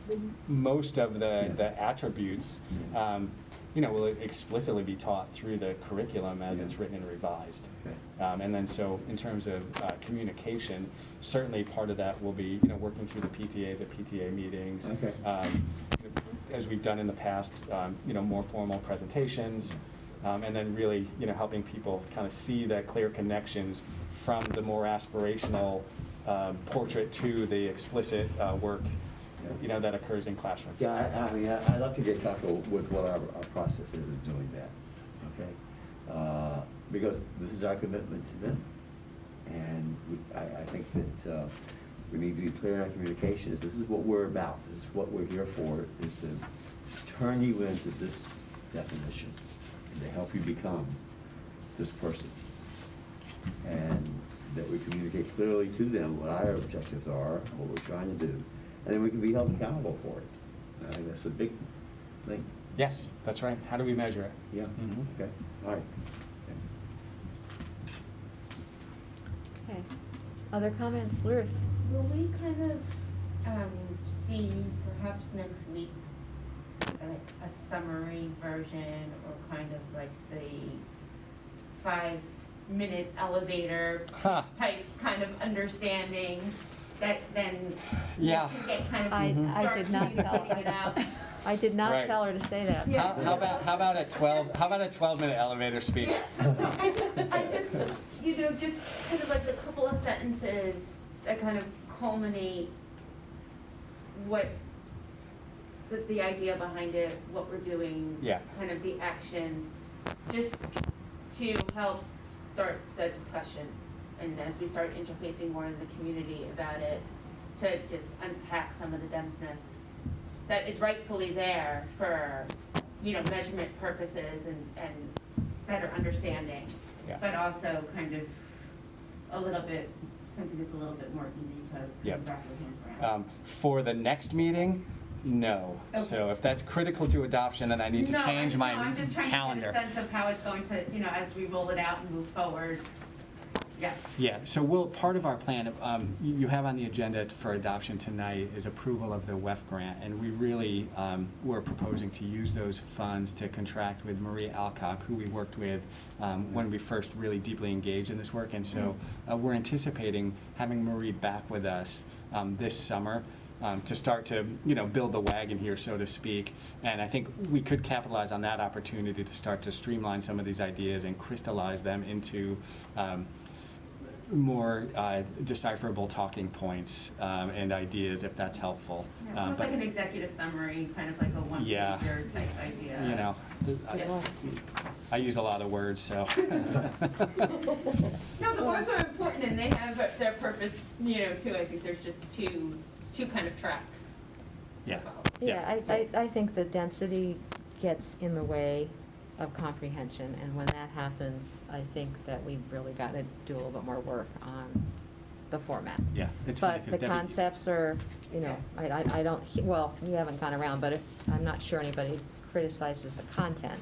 most of the attributes, you know, will explicitly be taught through the curriculum as Yeah. it's written and revised. Okay. And then so in terms of communication, certainly part of that will be, you know, working through the PTAs at PTA meetings. Okay. As we've done in the past, you know, more formal presentations. And then really, you know, helping people kind of see the clear connections from the more aspirational portrait to the explicit work, you know, that occurs in classrooms. Yeah, I mean, I'd like to get comfortable with what our process is of doing that, okay? Because this is our commitment to them. And I think that we need to be clear in our communications. This is what we're about. This is what we're here for, is to turn you into this definition and to help you become this person. And that we communicate clearly to them what our objectives are, what we're trying to do, and then we can be held accountable for it. And I think that's the big thing. Yes, that's right. How do we measure it? Yeah, Mhm. okay, all right. Okay. Other comments, Ruth? Will we kind of see perhaps next week a summary version or kind of like the 5-minute elevator Ha. type kind of understanding that then Yeah. you can get kind of I start did not tell communicating it out? I did not Right. tell her to say that. Yeah. How about a 12-minute elevator speech? I just, you know, just kind of like the couple of sentences that kind of culminate what the idea behind it, what we're doing. Yeah. Kind of the action, just to help start the discussion. And as we start interfacing more in the community about it, to just unpack some of the denseness that is rightfully there for, you know, measurement purposes and better understanding. Yeah. But also kind of a little bit, something that's a little bit more easy to Yep. wrap your hands around. For the next meeting, no. So Okay. if that's critical to adoption, then I need to change my I'm just trying calendar. to get a sense of how it's going to, you know, as we roll it out and move forward. Yeah. Yeah, so part of our plan, you have on the agenda for adoption tonight is approval of the WEF grant, and we really, we're proposing to use those funds to contract with Marie Alcock, who we worked with when we first really deeply engaged in this work, and so we're anticipating having Marie back with us this summer to start to, you know, build the wagon here, so to speak, and I think we could capitalize on that opportunity to start to streamline some of these ideas and crystallize them into more decipherable talking points and ideas, if that's helpful. Almost But, like an executive summary, kind of like a Yeah. one-pager type idea. you know, I use a lot of words, so. No, the words are important and they have their purpose, you know, too. I think there's just two kind of tracks. Yeah. Yeah, I think the density gets in the way of comprehension, and when that happens, I think that we've really got to do a little bit more work on the format. Yeah, it's funny, But 'cause the Debbie- concepts are, you know, I don't, well, we haven't gone around, but I'm not sure anybody criticizes the content.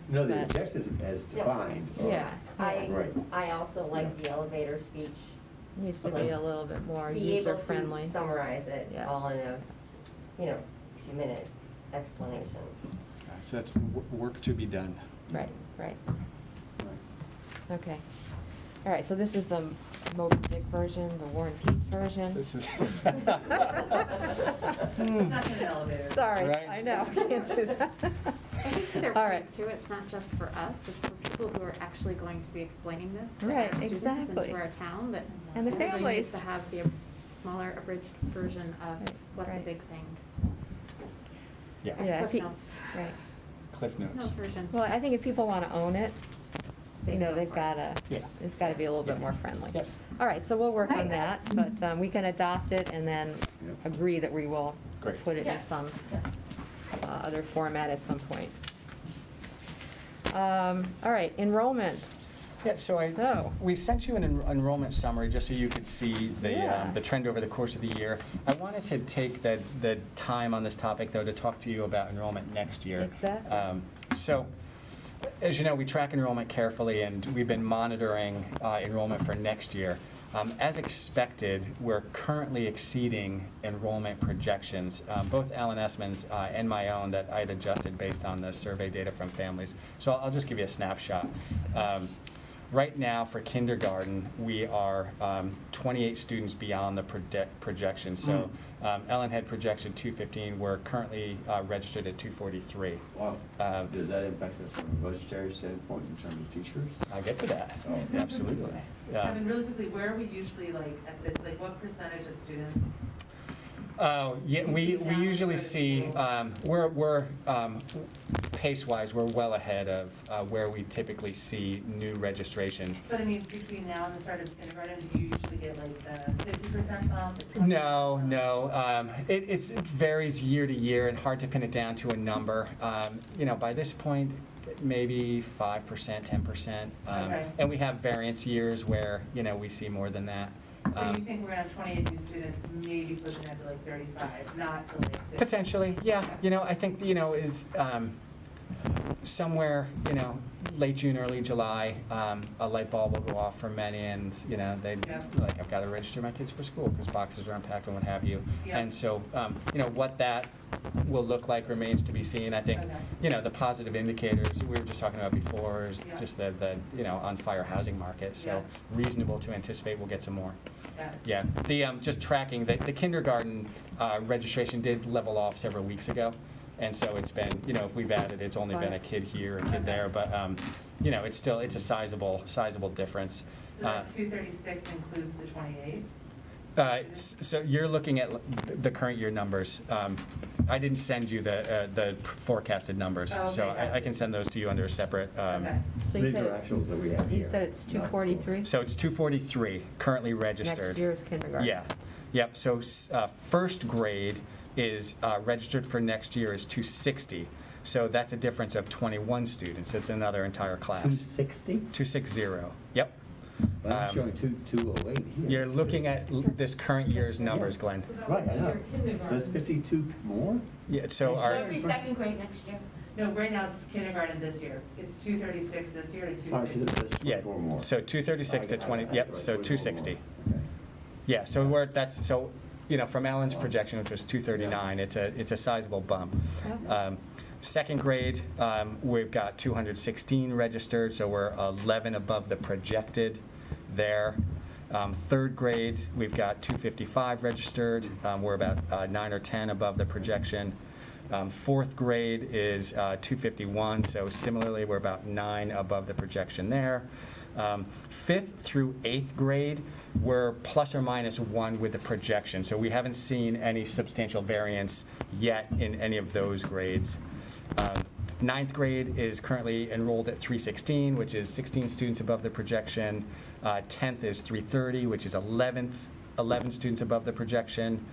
No, the But- objective as defined. are- Yeah. Right. I also like the elevator speech. Needs to be a little bit more Be able user-friendly. to summarize it Yeah. all in a, you know, 2-minute explanation. So that's work to be done. Right, right. Okay. All right, so this is the Moby Dick version, the War and Peace version. This is. It's not an elevator. Sorry, Right. I know, can't do that. I think to their All point right. too, it's not just for us, it's for people who are actually going to be explaining this to Right, our students and exactly. to our town, but And the everybody needs families. to have the smaller abridged version of Right, what the right. big thing, Yeah, Yeah, if Cliff he- Notes. Right. Cliff No Notes. version. Well, I think if people want to own it, you know, they've got to, Yeah. it's got to be a little bit Yeah. more friendly. Yep. All right, so we'll work on that, but we can adopt it and then Yep. agree that we will Great. put it in Yes. some other format at some point. All right, enrollment. Yeah, so we sent you an enrollment summary just so you could see Yeah. the trend over the course of the year. I wanted to take the time on this topic, though, to talk to you about enrollment next year. Exactly. So As you know, we track enrollment carefully, and we've been monitoring enrollment for next year. As expected, we're currently exceeding enrollment projections, both Alan Essman's and my own, that I had adjusted based on the survey data from families. So I'll just give you a snapshot. Right now, for kindergarten, we are 28 students beyond the projection. So Ellen had projected 215. We're currently registered at 243. Wow. Does that impact us from a budgetary standpoint in terms of teachers? I'll get to that. Oh. Absolutely. Kevin, really quickly, where are we usually like at this, like what percentage of students? Oh, yeah, we usually see, we're pace-wise, we're well ahead of where we typically see new registrations. But I mean, between now and the start of kindergarten, do you usually get like the 50% bump? the 20% No, bump? no. It varies year to year and hard to pin it down to a number. By this point, maybe 5%, 10%. Okay. And we have variance years where, we see more than that. So you think we're gonna have 28 new students, maybe pushing that to like 35, not to like 50? Potentially, yeah. I think, is somewhere, late June, early July, a light bulb will go off for many, and, they, like, I've got to register my kids for school because boxes are unpacked and what have you. Yeah. And so, what that will look like remains to be seen. I think, Okay. the positive indicators we were just talking about before is Yeah. just the on fire housing market. So reasonable to anticipate we'll get some more. Yeah. Yeah, just tracking, the kindergarten registration did level off several weeks ago, and so it's been, if we've added, it's only been a kid here, a kid there, but, it's still, it's a sizable difference. So that 236 includes the 28? So you're looking at the current year numbers. I didn't send you the forecasted numbers, Oh, okay, so got it. I can send those to you under a separate. Okay. So you These said are actuals that we have here. You said it's 243? So it's 243 currently registered. Next year's kindergarten. Yeah, yep, so first grade is registered for next year is 260. So that's a difference of 21 students. It's another entire class. 260? 260, yep. But I'm showing 208 here. You're looking at this current year's numbers, Glenn. Right, I know. So that's 52 more? Yeah, so our, It'll be second grade next year. No, right now it's kindergarten this year. It's 236 this year to All right, so 260. that's yeah, 24 more. so 236 to 20, yep, so 260. Okay. Yeah, so from Alan's projection, which was 239, it's a sizable bump. Second grade, we've got 216 registered, so we're 11 above the projected there. Third grade, we've got 255 registered. We're about 9 or 10 above the projection. Fourth grade is 251, so similarly, we're about 9 above the projection there. Fifth through eighth grade, we're plus or minus 1 with the projection, so we haven't seen any substantial variance yet in any of those grades. Ninth grade is currently enrolled at 316, which is 16 students above the projection. 10th is 330, which is 11 students above the projection.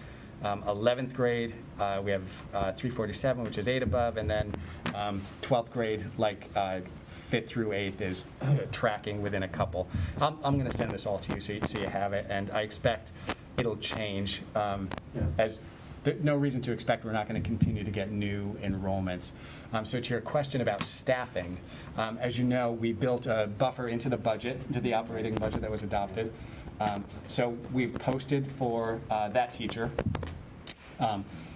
11th grade, we have 347, which is 8 above, and then 12th grade, like 5th through 8th, is tracking within a couple. I'm going to send this all to you so you have it, and I expect it'll change as. No reason to expect we're not going to continue to get new enrollments. So to your question about staffing, as you know, we built a buffer into the budget, into the operating budget that was adopted. So we've posted for that teacher.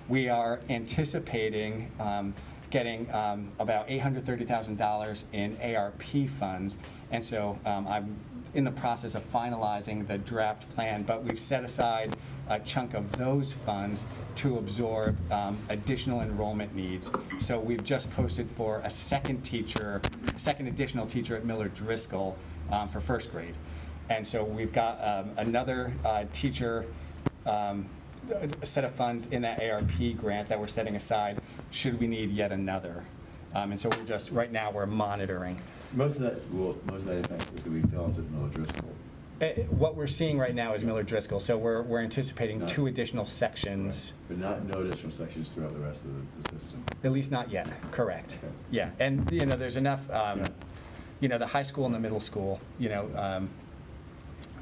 We are anticipating getting about $830,000 in ARP funds, and so I'm in the process of finalizing the draft plan, but we've set aside a chunk of those funds to absorb additional enrollment needs. So we've just posted for a second additional teacher at Miller Driscoll for first grade. And so we've got another teacher, a set of funds in that ARP grant that we're setting aside should we need yet another. And so right now we're monitoring. Most of that impact is going to be felt at Miller Driscoll. What we're seeing right now is Miller Driscoll, so we're anticipating 2 additional sections. Right. But no additional sections throughout the rest of the system. At least not yet, correct. Okay. Yeah, and there's enough, the high school and the middle school,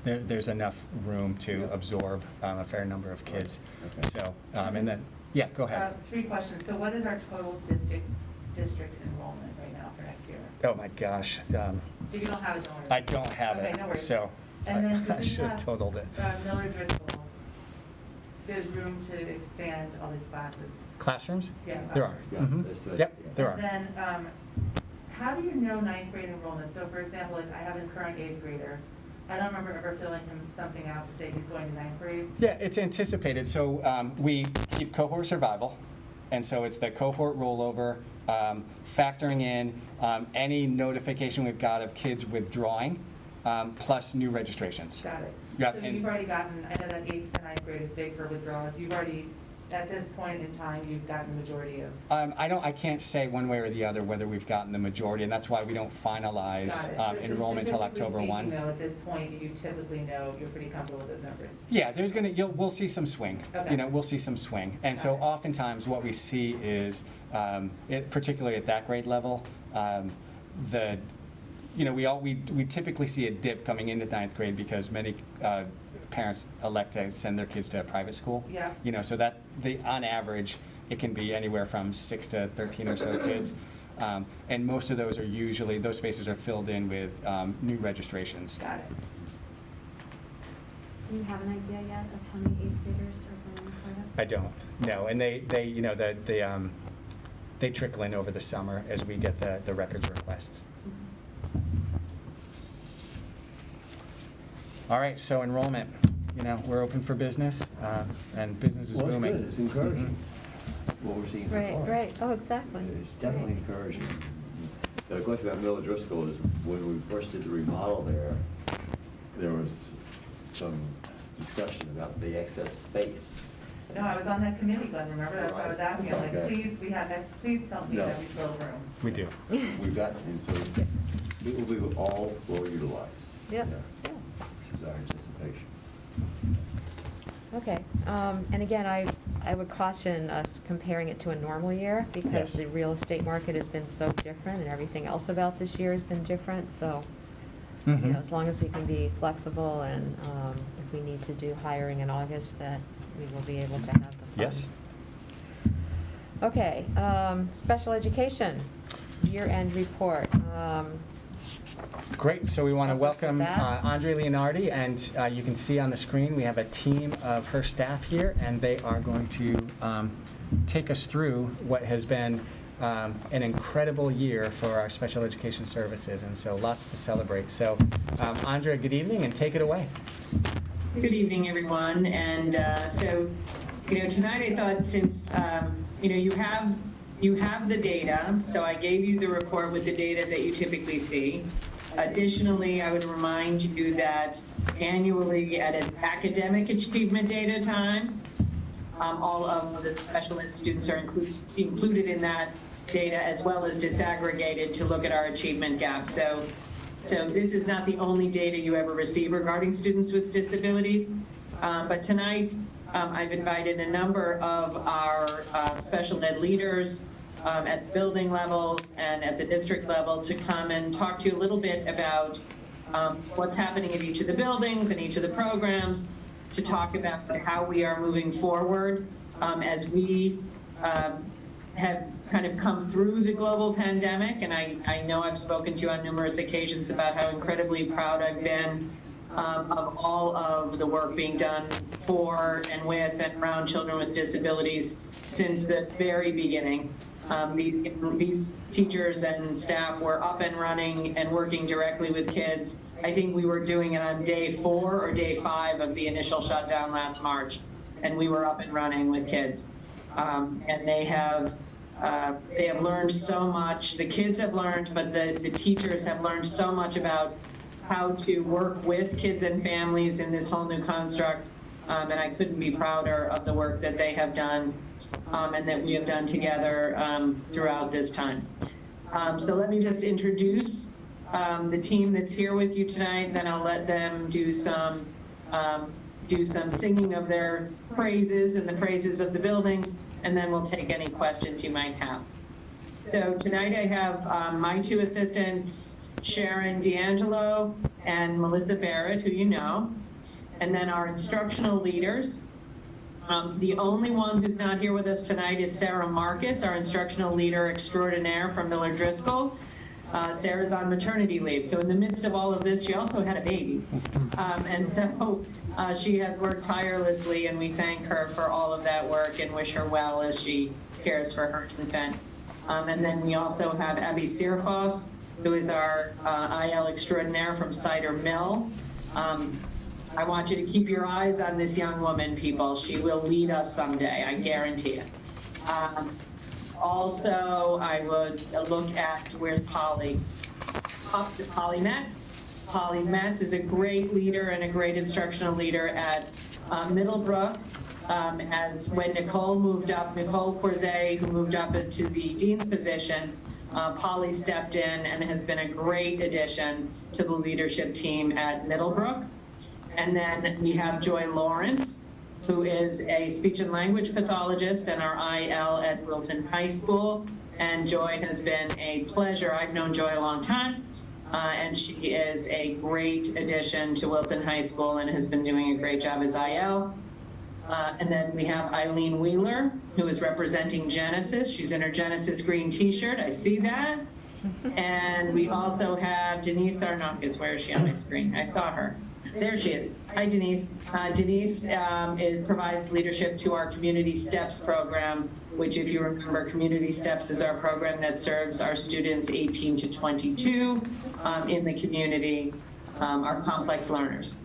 there's enough room to absorb a fair number of kids. Okay. So, and then, yeah, go ahead. 3 questions. So what is our total district enrollment right now for next year? year? Oh my gosh. If you don't have it, don't worry. I don't have Okay, it, no worries. so And then I we should have have, totaled it. Miller Driscoll, there's room to expand all these classes. Classrooms? Yeah. There are. Yeah, Mhm. that's- Yep, yeah. there are. And then, how do you know ninth grade enrollment? So for example, like I have a current eighth grader. I don't remember ever filling him something out to say he's going to ninth grade. Yeah, it's anticipated. So we keep cohort survival, and so it's the cohort rollover, factoring in any notification we've got of kids withdrawing, plus new registrations. Got it. Yeah, So and- you've already gotten, I know that eighth to ninth grade is big for withdrawals. You've already, at this point in time, you've gotten the majority of. I can't say one way or the other whether we've gotten the majority, and that's why we don't finalize Got it. So just enrollment till statistically October 1. speaking, though, at this point, you typically know, you're pretty comfortable with those numbers. Yeah, we'll see some swing. Okay. We'll see some swing. And so Got it. oftentimes what we see is, particularly at that grade level, we typically see a dip coming into ninth grade because many parents elect to send their kids to a private school. Yeah. So that on average, it can be anywhere from 6 to 13 or so kids. And most of those those spaces are filled in with new registrations. Got it. Do you have an idea yet of how many eighth graders are going to sign up? I don't, no, and they trickle in over the summer as we get the records requests. All right, so enrollment, we're open for business, and business is Well, it's booming. good, it's encouraging, what we're seeing so far. Right, oh, exactly. It's definitely encouraging. The question about Miller Driscoll is when we first did the remodel there was some discussion about the excess space. No, I was on that committee, Glenn, remember? That's why I was asking, I'm like, Okay. please tell me No. that we still have room. We do. We've got, and so it will be all well utilized. Yep. Yeah, which is our anticipation. Okay, and again, I would caution us comparing it to a normal year because Yes. the real estate market has been so different and everything else about this year has been different, so, Mhm. as long as we can be flexible and if we need to do hiring in August, that we will be able to have the funds. Yes. Okay, special education, year-end report. Great, so we want to Help us with welcome that. Andre Leonardi, and you can see on the screen, we have a team of her staff here, and they are going to take us through what has been an incredible year for our special education services, and so lots to celebrate. So, Andre, good evening, and take it away. Good evening, everyone. And so, tonight I thought since, you have the data, so I gave you the report with the data that you typically see. Additionally, I would remind you that annually at an academic achievement data time, all of the special ed students are included in that data as well as disaggregated to look at our achievement gap. So this is not the only data you ever receive regarding students with disabilities, but tonight I've invited a number of our special ed leaders at the building levels and at the district level to come and talk to you a little bit about what's happening in each of the buildings and each of the programs, to talk about how we are moving forward as we have kind of come through the global pandemic. And I know I've spoken to you on numerous occasions about how incredibly proud I've been of all of the work being done for and with and around children with disabilities since the very beginning. These teachers and staff were up and running and working directly with kids. I think we were doing it on day 4 or day 5 of the initial shutdown last March, and we were up and running with kids. And they have learned so much. The kids have learned, but the teachers have learned so much about how to work with kids and families in this whole new construct. And I couldn't be prouder of the work that they have done and that we have done together throughout this time. So let me just introduce the team that's here with you tonight, and then I'll let them do some singing of their praises and the praises of the buildings, and then we'll take any questions you might have. So tonight I have my 2 assistants, Sharon D'Angelo and Melissa Barrett, who you know, and then our instructional leaders. The only one who's not here with us tonight is Sarah Marcus, our instructional leader extraordinaire from Miller Driscoll. Sarah's on maternity leave. So in the midst of all of this, she also had a baby. And so she has worked tirelessly, and we thank her for all of that work and wish her well as she cares for her infant. And then we also have Abby Sirfos, who is our IL extraordinaire from Cider Mill. I want you to keep your eyes on this young woman, people. She will lead us someday, I guarantee it. Also, I would look at, where's Polly? Up to Polly Metz. Polly Metz is a great leader and a great instructional leader at Middlebrook. As when Nicole moved up, Nicole Corzet, who moved up into the dean's position, Polly stepped in and has been a great addition to the leadership team at Middlebrook. And then we have Joy Lawrence, who is a speech and language pathologist and our IL at Wilton High School. And Joy has been a pleasure. I've known Joy a long time, and she is a great addition to Wilton High School and has been doing a great job as IL. And then we have Eileen Wheeler, who is representing Genesis. She's in her Genesis green t-shirt. I see that. And we also have Denise Sarnakis. Where is she on my screen? I saw her. There she is. Hi, Denise. Denise provides leadership to our Community Steps program, which, if you remember, Community Steps is our program that serves our students 18 to 22 in the community, our complex learners.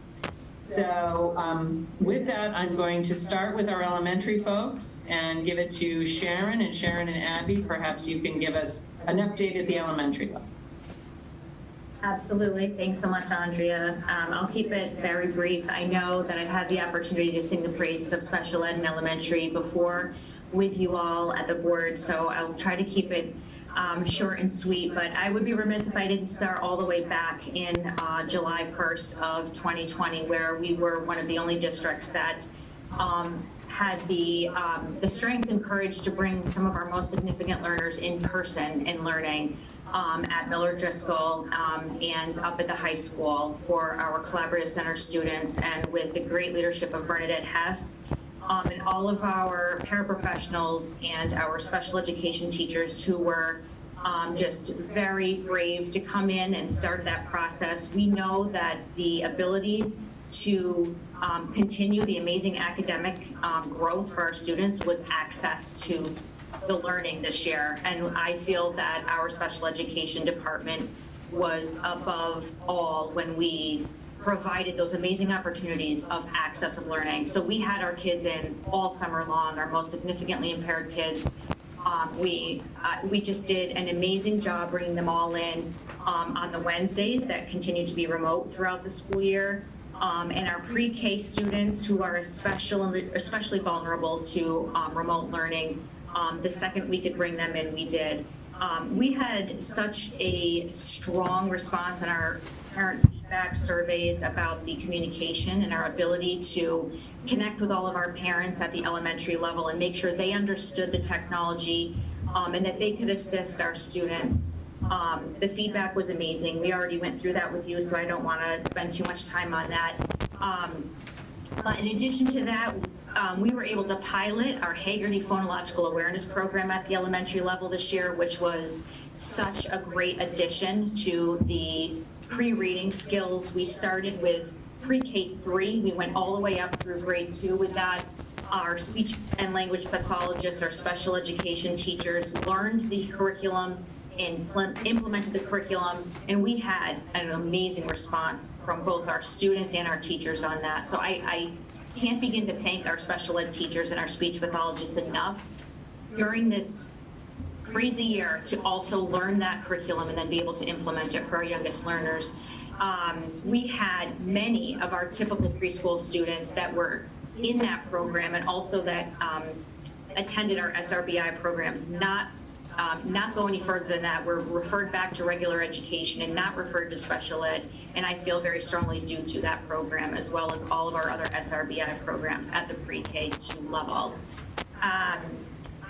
So with that, I'm going to start with our elementary folks and give it to Sharon. And Sharon and Abby, perhaps you can give us an update at the elementary level. Absolutely. Thanks so much, Andrea. I'll keep it very brief. I know that I've had the opportunity to sing the praises of special ed in elementary before with you all at the board, so I'll try to keep it short and sweet, but I would be remiss if I didn't start all the way back in July 1st of 2020, where we were one of the only districts that had the strength and courage to bring some of our most significant learners in person in learning at Miller Driscoll and up at the high school for our collaborative center students, and with the great leadership of Bernadette Hess and all of our paraprofessionals and our special education teachers who were just very brave to come in and start that process. We know that the ability to continue the amazing academic growth for our students was access to the learning this year. And I feel that our special education department was above all when we provided those amazing opportunities of access of learning. So we had our kids in all summer long, our most significantly impaired kids. We just did an amazing job bringing them all in on the Wednesdays that continue to be remote throughout the school year. And our pre-K students who are especially vulnerable to remote learning, the second we could bring them in, we did. We had such a strong response in our parent feedback surveys about the communication and our ability to connect with all of our parents at the elementary level and make sure they understood the technology and that they could assist our students. The feedback was amazing. We already went through that with you, so I don't want to spend too much time on that. In addition to that, we were able to pilot our Hagerty Phonological Awareness Program at the elementary level this year, which was such a great addition to the pre-reading skills. We started with pre-K3. We went all the way up through grade 2 with that. Our speech and language pathologists, our special education teachers learned the curriculum, implemented the curriculum, and we had an amazing response from both our students and our teachers on that. So I can't begin to thank our special ed teachers and our speech pathologists enough during this crazy year to also learn that curriculum and then be able to implement it for our youngest learners. We had many of our typical preschool students that were in that program and also that attended our SRBI programs, not go any further than that. We're referred back to regular education and not referred to special ed, and I feel very strongly due to that program as well as all of our other SRBI programs at the pre-K2 level.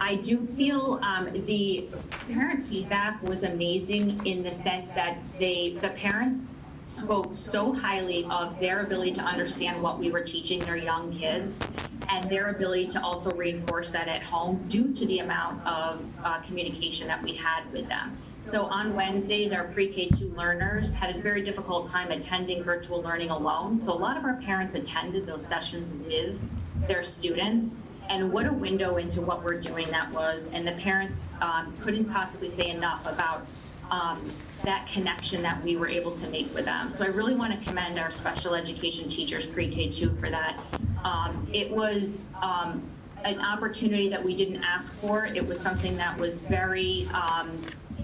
I do feel the parent feedback was amazing in the sense that the parents spoke so highly of their ability to understand what we were teaching their young kids and their ability to also reinforce that at home due to the amount of communication that we had with them. So on Wednesdays, our pre-K2 learners had a very difficult time attending virtual learning alone. So a lot of our parents attended those sessions with their students. And what a window into what we're doing that was. And the parents couldn't possibly say enough about that connection that we were able to make with them. So I really want to commend our special education teachers, pre-K2, for that. It was an opportunity that we didn't ask for. It was something that was very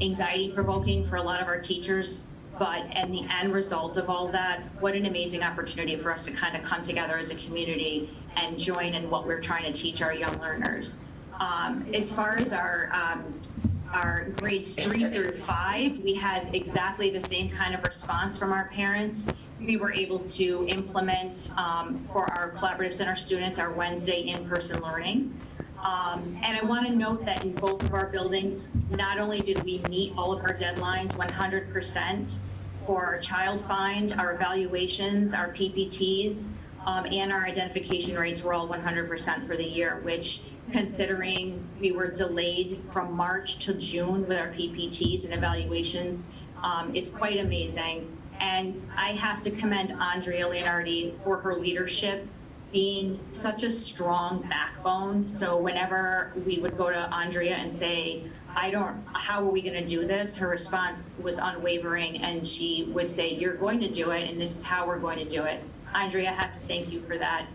anxiety provoking for a lot of our teachers, and the end result of all that, what an amazing opportunity for us to kind of come together as a community and join in what we're trying to teach our young learners. As far as our grades 3 through 5, we had exactly the same kind of response from our parents. We were able to implement for our collaborative center students our Wednesday in-person learning. And I want to note that in both of our buildings, not only did we meet all of our deadlines 100% for our child find, our evaluations, our PPTs, and our identification rates were all 100% for the year, which, considering we were delayed from March to June with our PPTs and evaluations, is quite amazing. And I have to commend Andrea Leonardi for her leadership, being such a strong backbone. So whenever we would go to Andrea and say, how are we going to do this? Her response was unwavering, and she would say, you're going to do it, and this is how we're going to do it. Andrea, I have to thank you for that,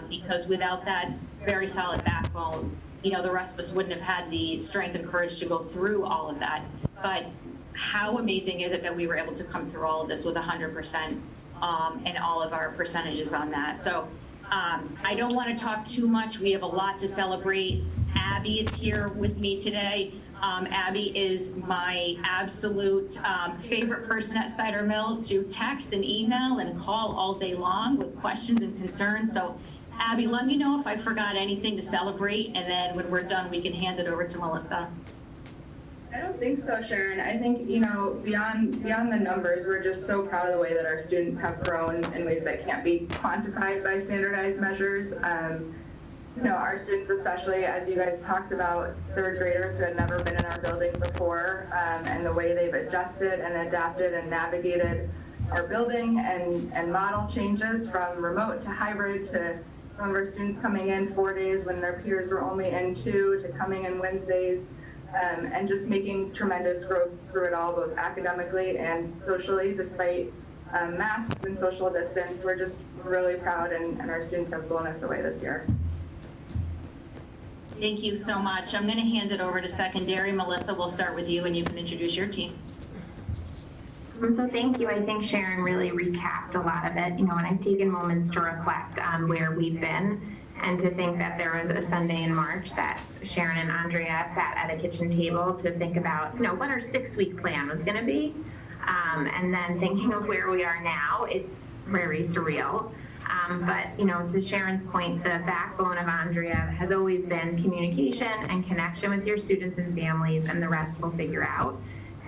because without that very solid backbone, the rest of us wouldn't have had the strength and courage to go through all of that. But how amazing is it that we were able to come through all of this with 100% and all of our percentages on that. So I don't want to talk too much. We have a lot to celebrate. Abby is here with me today. Abby is my absolute favorite person at Cider Mill to text and email and call all day long with questions and concerns. So Abby, let me know if I forgot anything to celebrate, and then when we're done, we can hand it over to Melissa. I don't think so, Sharon. I think, beyond the numbers, we're just so proud of the way that our students have grown in ways that can't be quantified by standardized measures. Our students, especially, as you guys talked about, third graders who had never been in our building before, and the way they've adjusted and adapted and navigated our building and model changes from remote to hybrid, to some of our students coming in 4 days when their peers were only in 2, to coming in Wednesdays, and just making tremendous growth through it all, both academically and socially, despite masks and social distance. We're just really proud, and our students have blown us away this year. Thank you so much. I'm going to hand it over to secondary. Melissa, we'll start with you, and you can introduce your team. So thank you. I think Sharon really recapped a lot of it, and I've taken moments to reflect on where we've been, and to think that there was a Sunday in March that Sharon and Andrea sat at a kitchen table to think about, what our 6-week plan was going to be. And then thinking of where we are now, it's very surreal. But, to Sharon's point, the backbone of Andrea has always been communication and connection with your students and families, and the rest we'll figure out.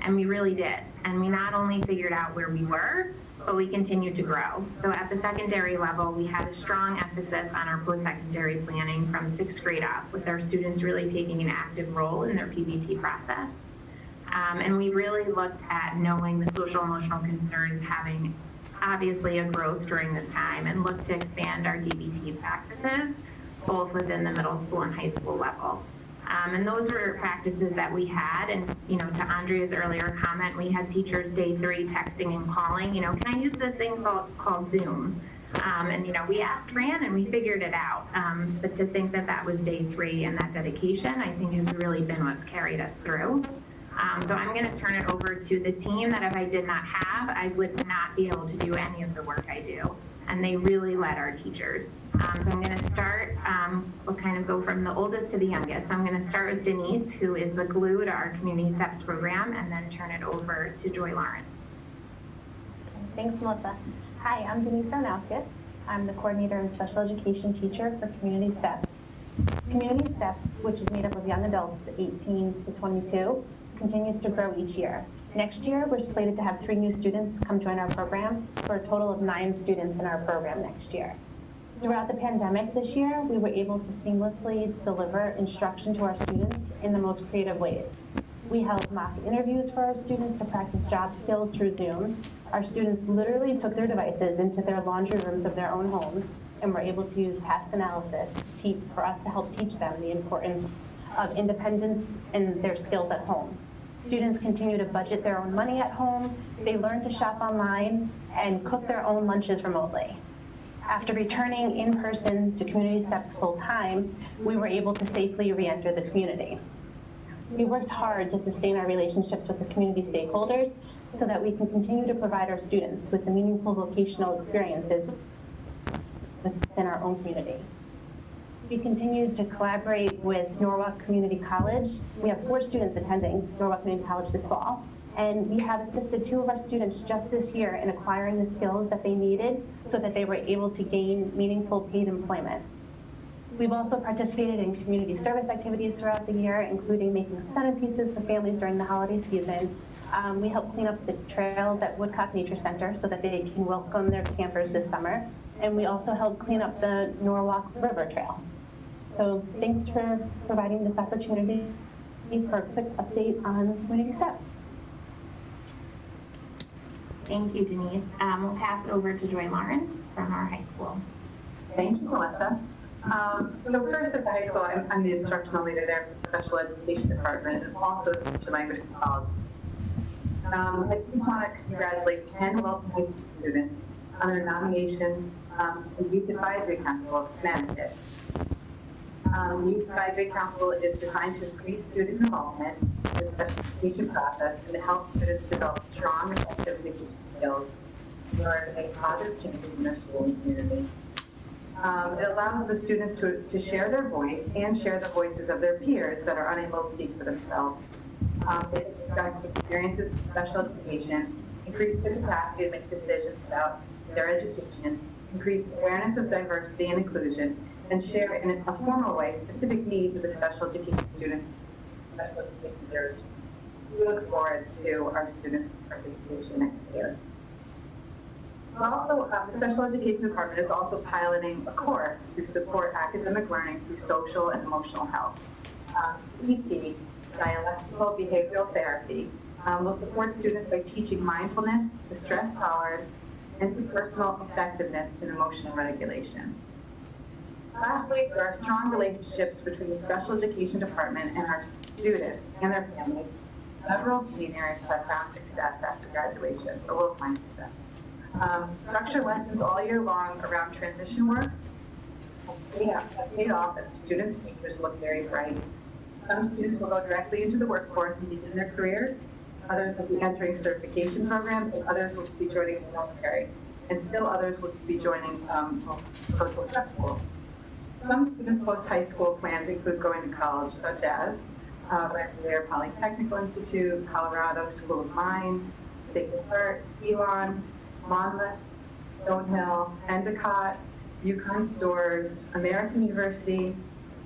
And we really did. And we not only figured out where we were, but we continued to grow. So at the secondary level, we had a strong emphasis on our post-secondary planning from 6th grade up, with our students really taking an active role in their PBT process. And we really looked at knowing the social emotional concerns having obviously a growth during this time, and looked to expand our DBT practices, both within the middle school and high school level. And those were practices that we had, and to Andrea's earlier comment, we had teachers day 3 texting and calling, can I use this thing called Zoom? And we asked Fran and we figured it out. But to think that was day 3, and that dedication, I think, has really been what's carried us through. So I'm going to turn it over to the team that if I did not have, I would not be able to do any of the work I do. And they really led our teachers. So I'm going to start, we'll kind of go from the oldest to the youngest. So I'm going to start with Denise, who is the glue to our Community Steps program, and then turn it over to Joy Lawrence. Thanks, Melissa. Hi, I'm Denise Sarnauskas. I'm the coordinator and special education teacher for Community Steps. Community Steps, which is made up of young adults 18 to 22, continues to grow each year. Next year, we're slated to have 3 new students come join our program, for a total of 9 students in our program next year. Throughout the pandemic this year, we were able to seamlessly deliver instruction to our students in the most creative ways. We held mock interviews for our students to practice job skills through Zoom. Our students literally took their devices into their laundry rooms of their own homes and were able to use task analysis for us to help teach them the importance of independence and their skills at home. Students continue to budget their own money at home. They learn to shop online and cook their own lunches remotely. After returning in person to Community Steps full time, we were able to safely re-enter the community. We worked hard to sustain our relationships with the community stakeholders so that we can continue to provide our students with the meaningful vocational experiences within our own community. We continued to collaborate with Norwalk Community College. We have 4 students attending Norwalk Community College this fall, and we have assisted 2 of our students just this year in acquiring the skills that they needed so that they were able to gain meaningful paid employment. We've also participated in community service activities throughout the year, including making centerpieces for families during the holiday season. We helped clean up the trails at Woodcock Nature Center so that they can welcome their campers this summer. And we also helped clean up the Norwalk River Trail. So thanks for providing this opportunity for a quick update on Community Steps. Thank you, Denise. We'll pass it over to Joy Lawrence from our high school. Thank you, Melissa. So first at the high school, I'm the instructional leader there for the special education department and also a speech and language pathology. I just want to congratulate 10 Wilton High School students on their nomination to the Youth Advisory Council of Connecticut. The Youth Advisory Council is designed to increase student involvement in the special education process and to help students develop strong and effective education skills in order to make positive changes in their school and community. It allows the students to share their voice and share the voices of their peers that are unable to speak for themselves. They discuss experiences in special education, increase their capacity to make decisions about their education, increase awareness of diversity and inclusion, and share in a formal way specific needs of the special education students. We look forward to our students' participation next year. Also, the special education department is also piloting a course to support academic learning through social and emotional health. PT, dialectical behavioral therapy, will support students by teaching mindfulness, distress tolerance, and personal effectiveness in emotional regulation. Lastly, there are strong relationships between the special education department and our students and their families. Several seniors have found success after graduation, or will find success. Structure lessons all year long around transition work have paid off, and students' futures look very bright. Some students will go directly into the workforce and begin their careers. Others will be entering certification programs, and others will be joining the military. And still others will be joining virtual prep school. Some students' post-high school plans include going to college, such as Rensselaer Polytechnical Institute, Colorado School of Mine, Sacred Heart, Elon, Monmouth, Stonehill, Endicott, UConn Doors, American University,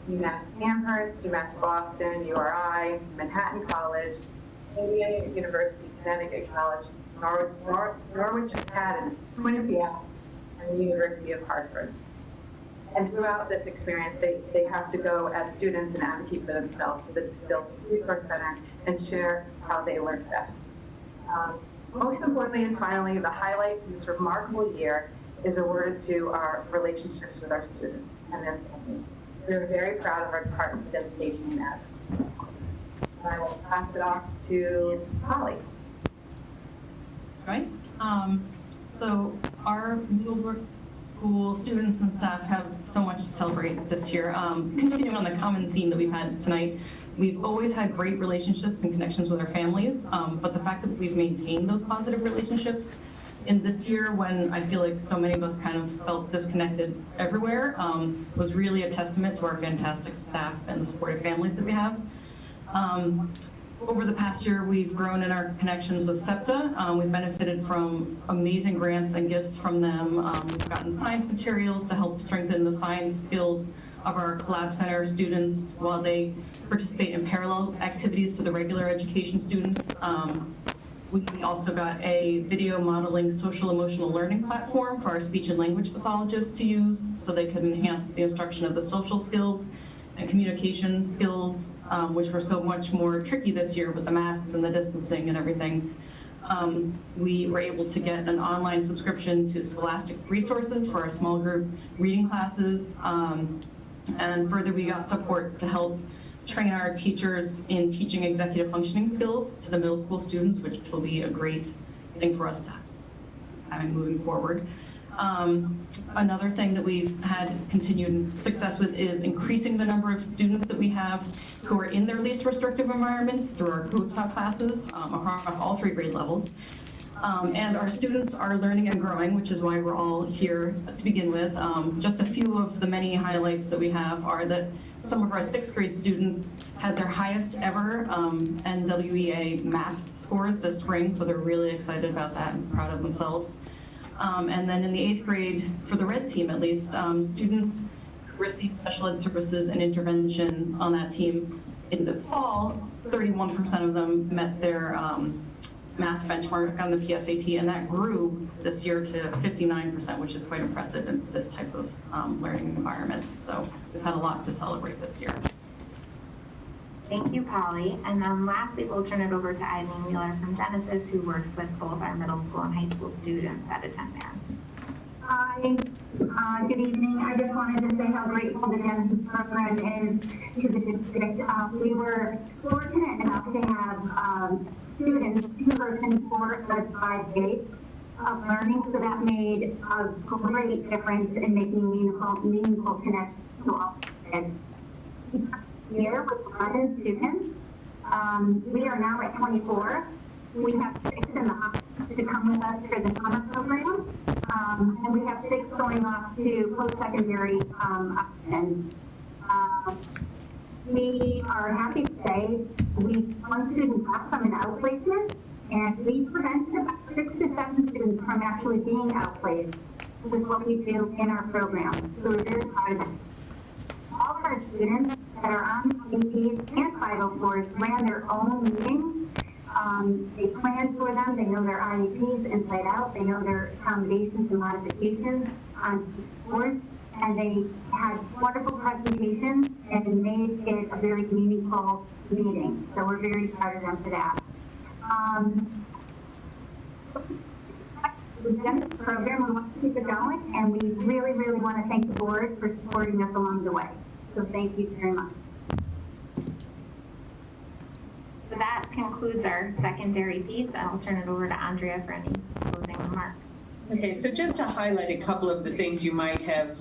UMass Amherst, UMass Boston, URI, Manhattan College, Indiana University, Connecticut College, Norwich Academy, Quinnipiac, and the University of Hartford. And throughout this experience, they have to go as students and advocate for themselves so that they still resource center and share how they learn best. Most importantly and finally, the highlight of this remarkable year is awarded to our relationships with our students and their families. We're very proud of our department's dedication in that. I will pass it off to Holly. Right. So our Middlebrook School students and staff have so much to celebrate this year. Continuing on the common theme that we've had tonight, we've always had great relationships and connections with our families, but the fact that we've maintained those positive relationships in this year, when I feel like so many of us kind of felt disconnected everywhere, was really a testament to our fantastic staff and the supportive families that we have. Over the past year, we've grown in our connections with SEPTA. We've benefited from amazing grants and gifts from them. We've gotten science materials to help strengthen the science skills of our Collab Center students while they participate in parallel activities to the regular education students. We also got a video modeling social emotional learning platform for our speech and language pathologists to use so they could enhance the instruction of the social skills and communication skills, which were so much more tricky this year with the masks and the distancing and everything. We were able to get an online subscription to Scholastic resources for our small group reading classes. And further, we got support to help train our teachers in teaching executive functioning skills to the middle school students, which will be a great thing for us to have moving forward. Another thing that we've had continued success with is increasing the number of students that we have who are in their least restrictive environments through our co-taught classes across all 3 grade levels. And our students are learning and growing, which is why we're all here to begin with. Just a few of the many highlights that we have are that some of our 6th grade students had their highest ever NWEA math scores this spring, so they're really excited about that and proud of themselves. And then in the 8th grade, for the red team at least, students who received special ed services and intervention on that team in the fall, 31% of them met their math benchmark on the PSAT, and that grew this year to 59%, which is quite impressive in this type of learning environment. So we've had a lot to celebrate this year. Thank you, Polly. And then lastly, we'll turn it over to Eileen Wheeler from Genesis, who works with both our middle school and high school students that attend there. Hi, good evening. I just wanted to say how grateful the Genesis program is to the district. We were fortunate enough to have students in-person 4 out of 5 days of learning, so that made a great difference in making meaningful connections to all kids. Here with 11 students, we are now at 24. We have 6 in the office to come with us for the summer program, and we have 6 going off to post-secondary options. We are happy to say one student got from an outplacement, and we prevented about 6 to 7 students from actually being outplaced with what we do in our program. So we're very proud of it. All of our students that are on APs and 504s ran their own meetings. They planned for them, they know their IEPs inside out, they know their accommodations and modifications on boards, and they had wonderful presentations and made it a very meaningful meeting. So we're very proud of them for that. We've done this program, we want to keep it going, and we really, really want to thank the board for supporting us along the way. So thank you very much. So that concludes our secondary piece, and I'll turn it over to Andrea for any closing remarks. Okay, so just to highlight a couple of the things you might have,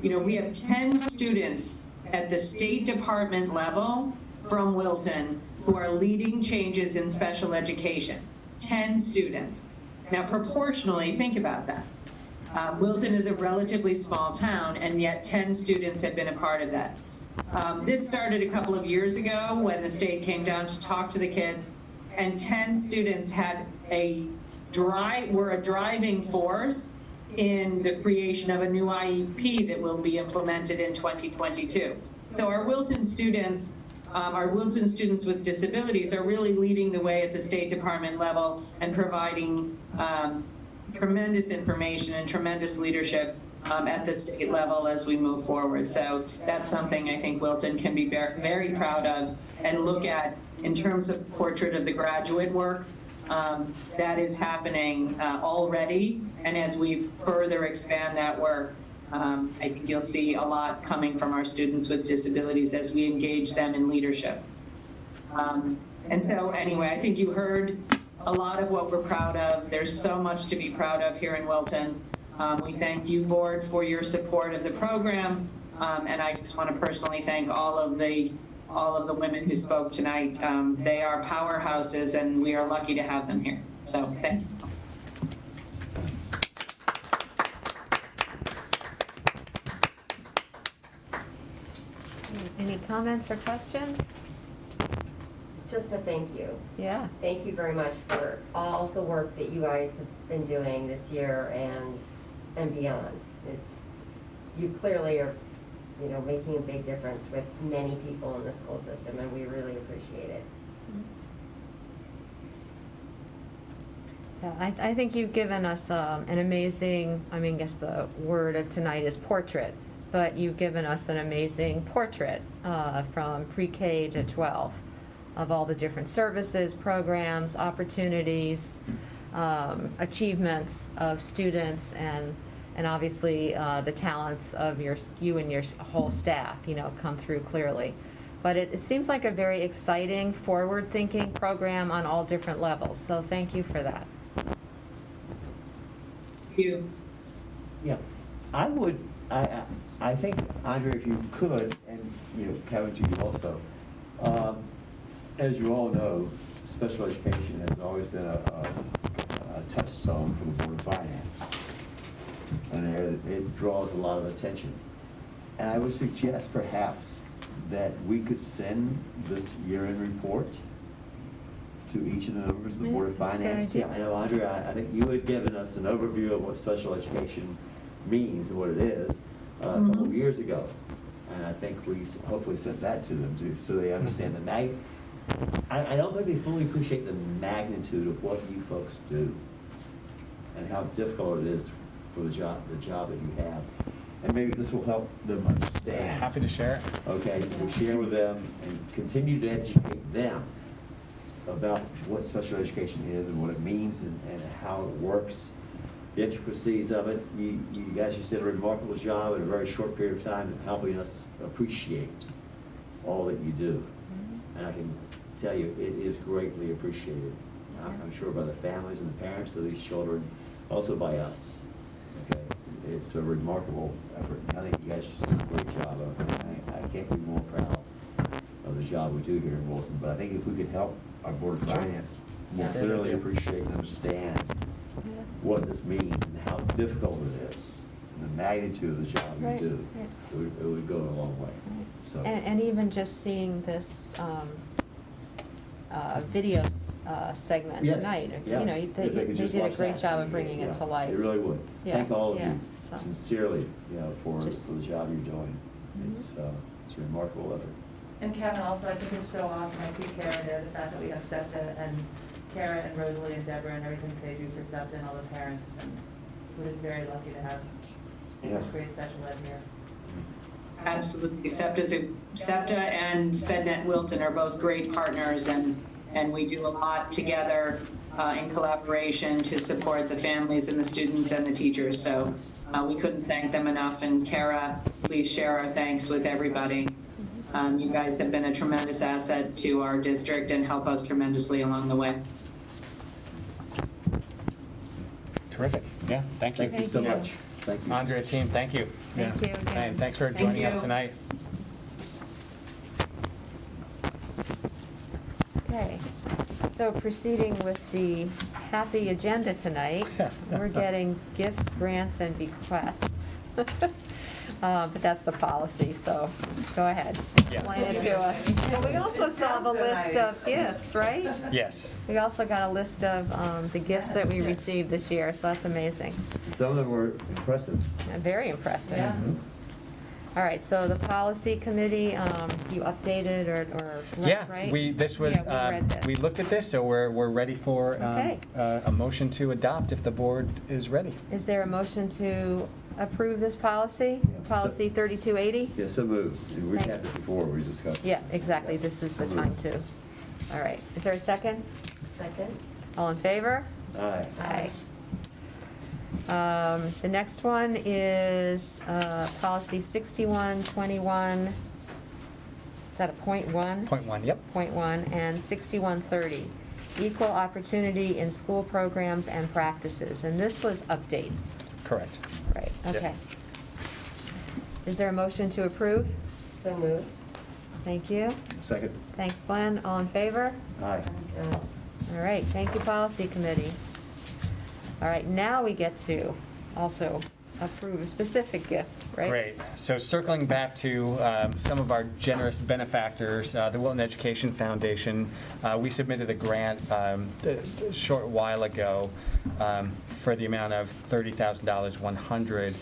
we have 10 students at the State Department level from Wilton who are leading changes in special education. 10 students. Now, proportionally, think about that. Wilton is a relatively small town, and yet 10 students have been a part of that. This started a couple of years ago when the state came down to talk to the kids, and 10 students were a driving force in the creation of a new IEP that will be implemented in 2022. So our Wilton students with disabilities are really leading the way at the State Department level and providing tremendous information and tremendous leadership at the state level as we move forward. So that's something I think Wilton can be very proud of and look at in terms of portrait of the graduate work that is happening already. And as we further expand that work, I think you'll see a lot coming from our students with disabilities as we engage them in leadership. And so anyway, I think you heard a lot of what we're proud of. There's so much to be proud of here in Wilton. We thank you, board, for your support of the program, and I just want to personally thank all of the women who spoke tonight. They are powerhouses, and we are lucky to have them here. So thank you. Any comments or questions? Just a thank you. Yeah. Thank you very much for all of the work that you guys have been doing this year and beyond. You clearly are, making a big difference with many people in the school system, and we really appreciate it. Yeah, I think you've given us an amazing, I guess the word of tonight is portrait but you've given us an amazing portrait from pre-K to 12 of all the different services, programs, opportunities, achievements of students, and obviously the talents of you and your whole staff, come through clearly. But it seems like a very exciting, forward-thinking program on all different levels, so thank you for that. Thank you. Yeah, I think, Andre, if you could, and, Kevin, to you also, as you all know, special education has always been a touchstone for the Board of Finance. And it draws a lot of attention. And I would suggest perhaps that we could send this year-end report to each of the members of the Board of Finance. Yeah, I know, Andre, I think you had given us an overview of what special education means and what it is a couple of years ago. And I think we hopefully sent that to them too, so they understand the magnitude. I don't think they fully appreciate the magnitude of what you folks do and how difficult it is for the job that you have. And maybe this will help them understand. Happy to share it. Okay, we'll share with them and continue to educate them about what special education is and what it means and how it works, the intricacies of it. You guys just did a remarkable job in a very short period of time in helping us appreciate all that you do. And I can tell you, it is greatly appreciated. I'm sure by the families and the parents of these children, also by us. Okay, it's a remarkable effort. I think you guys just did a great job of it. I can't be more proud of the job we do here in Wilton. But I think if we could help our Board of Finance more clearly appreciate and understand what this means and how difficult it is, and the magnitude of the job you do, it would go a long way. So. And even just seeing this video segment tonight, they did a great job of bringing it to life. It really would. Yes. Thank all of you sincerely, for the job you're doing. It's a remarkable effort. And Kevin, also, I think it's so awesome, I see Kara there, the fact that we have SEPTA, and Kara and Rosalie and Deborah and everything they do for SEPTA and all the parents, and we're just very lucky to have such great special ed here. Absolutely. SEPTA and SpedNet Wilton are both great partners, and we do a lot together in collaboration to support the families and the students and the teachers. So we couldn't thank them enough. And Kara, please share our thanks with everybody. You guys have been a tremendous asset to our district and help us tremendously along the way. Terrific. Yeah, thank you. Thank you so much. Thank you. Andrea, team, thank you. Thank you again. And thanks for joining us tonight. Okay, so proceeding with the happy agenda tonight, we're getting gifts, grants, and bequests. But that's the policy, so go ahead, explain it to us. And we also saw the list of gifts, right? Yes. We also got a list of the gifts that we received this year, so that's amazing. Some of them were impressive. Very impressive. All right, so the policy committee, you updated or read, right? we read this. We looked at this, so we're ready for a motion to adopt if the board is ready. Is there a motion to approve this policy? Policy 3280? Yeah, so moved. We had this before, we discussed it. Yeah, exactly, this is the time to. All right, is there a second? Second. All in favor? Aye. Aye. The next one is policy 6121. Is that a .1? .1, yep. .1 and 6130. Equal opportunity in school programs and practices. And this was updates. Correct. Right, okay. Is there a motion to approve? So moved. Thank you. Second. Thanks, Glenn. All in favor? Aye. All right, thank you, Policy Committee. All right, now we get to also approve a specific gift, right? Great. So circling back to some of our generous benefactors, the Wilton Education Foundation, we submitted a grant a short while ago for the amount of $30,000, 100,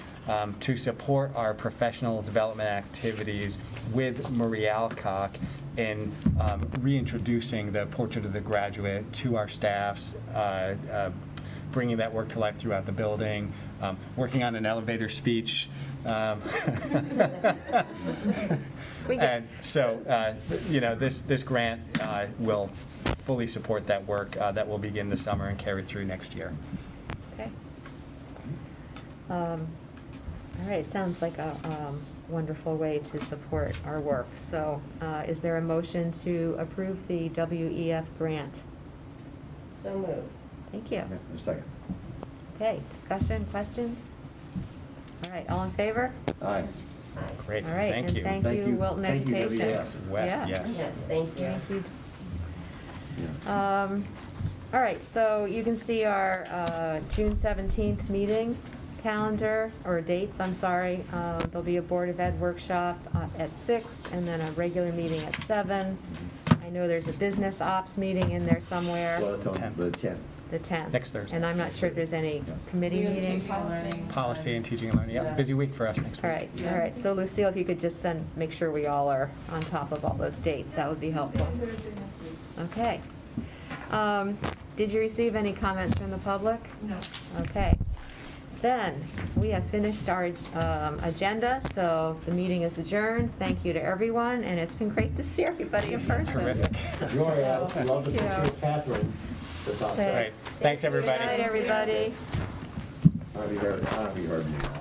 to support our professional development activities with Marie Alcock in reintroducing the Portrait of the Graduate to our staffs, bringing that work to life throughout the building, working on an elevator speech. And so, this grant will fully support that work that will begin this summer and carry through next year. Okay. All right, sounds like a wonderful way to support our work. So is there a motion to approve the WEF grant? So moved. Thank you. Yeah, a second. Okay, discussion, questions? All right, all in favor? Aye. Great, All right, thank and you. thank you, Wilton Thank you, Education. WEF. Yeah. Yes. Yes, thank you. Thank you. Yeah. All right, so you can see our June 17th meeting calendar, or dates, I'm sorry. There'll be a Board of Ed workshop at 6, and then a regular meeting at 7. I know there's a business ops meeting in there somewhere. Well, it's on the 10th. The 10th. Next Thursday. And I'm not sure if there's any committee meetings. Policy and teaching and learning, yeah, busy week for us next week. All right, so Lucille, if you could just make sure we all are on top of all those dates, that would be helpful. Okay. Did you receive any comments from the public? No. Okay. Then, we have finished our agenda, so the meeting is adjourned. Thank you to everyone, and it's been great to see everybody in person. Terrific. Joy, I would love to Thank picture you. Catherine. to talk to. All right, thanks, everybody. Good night, everybody. I'll be heard from you now.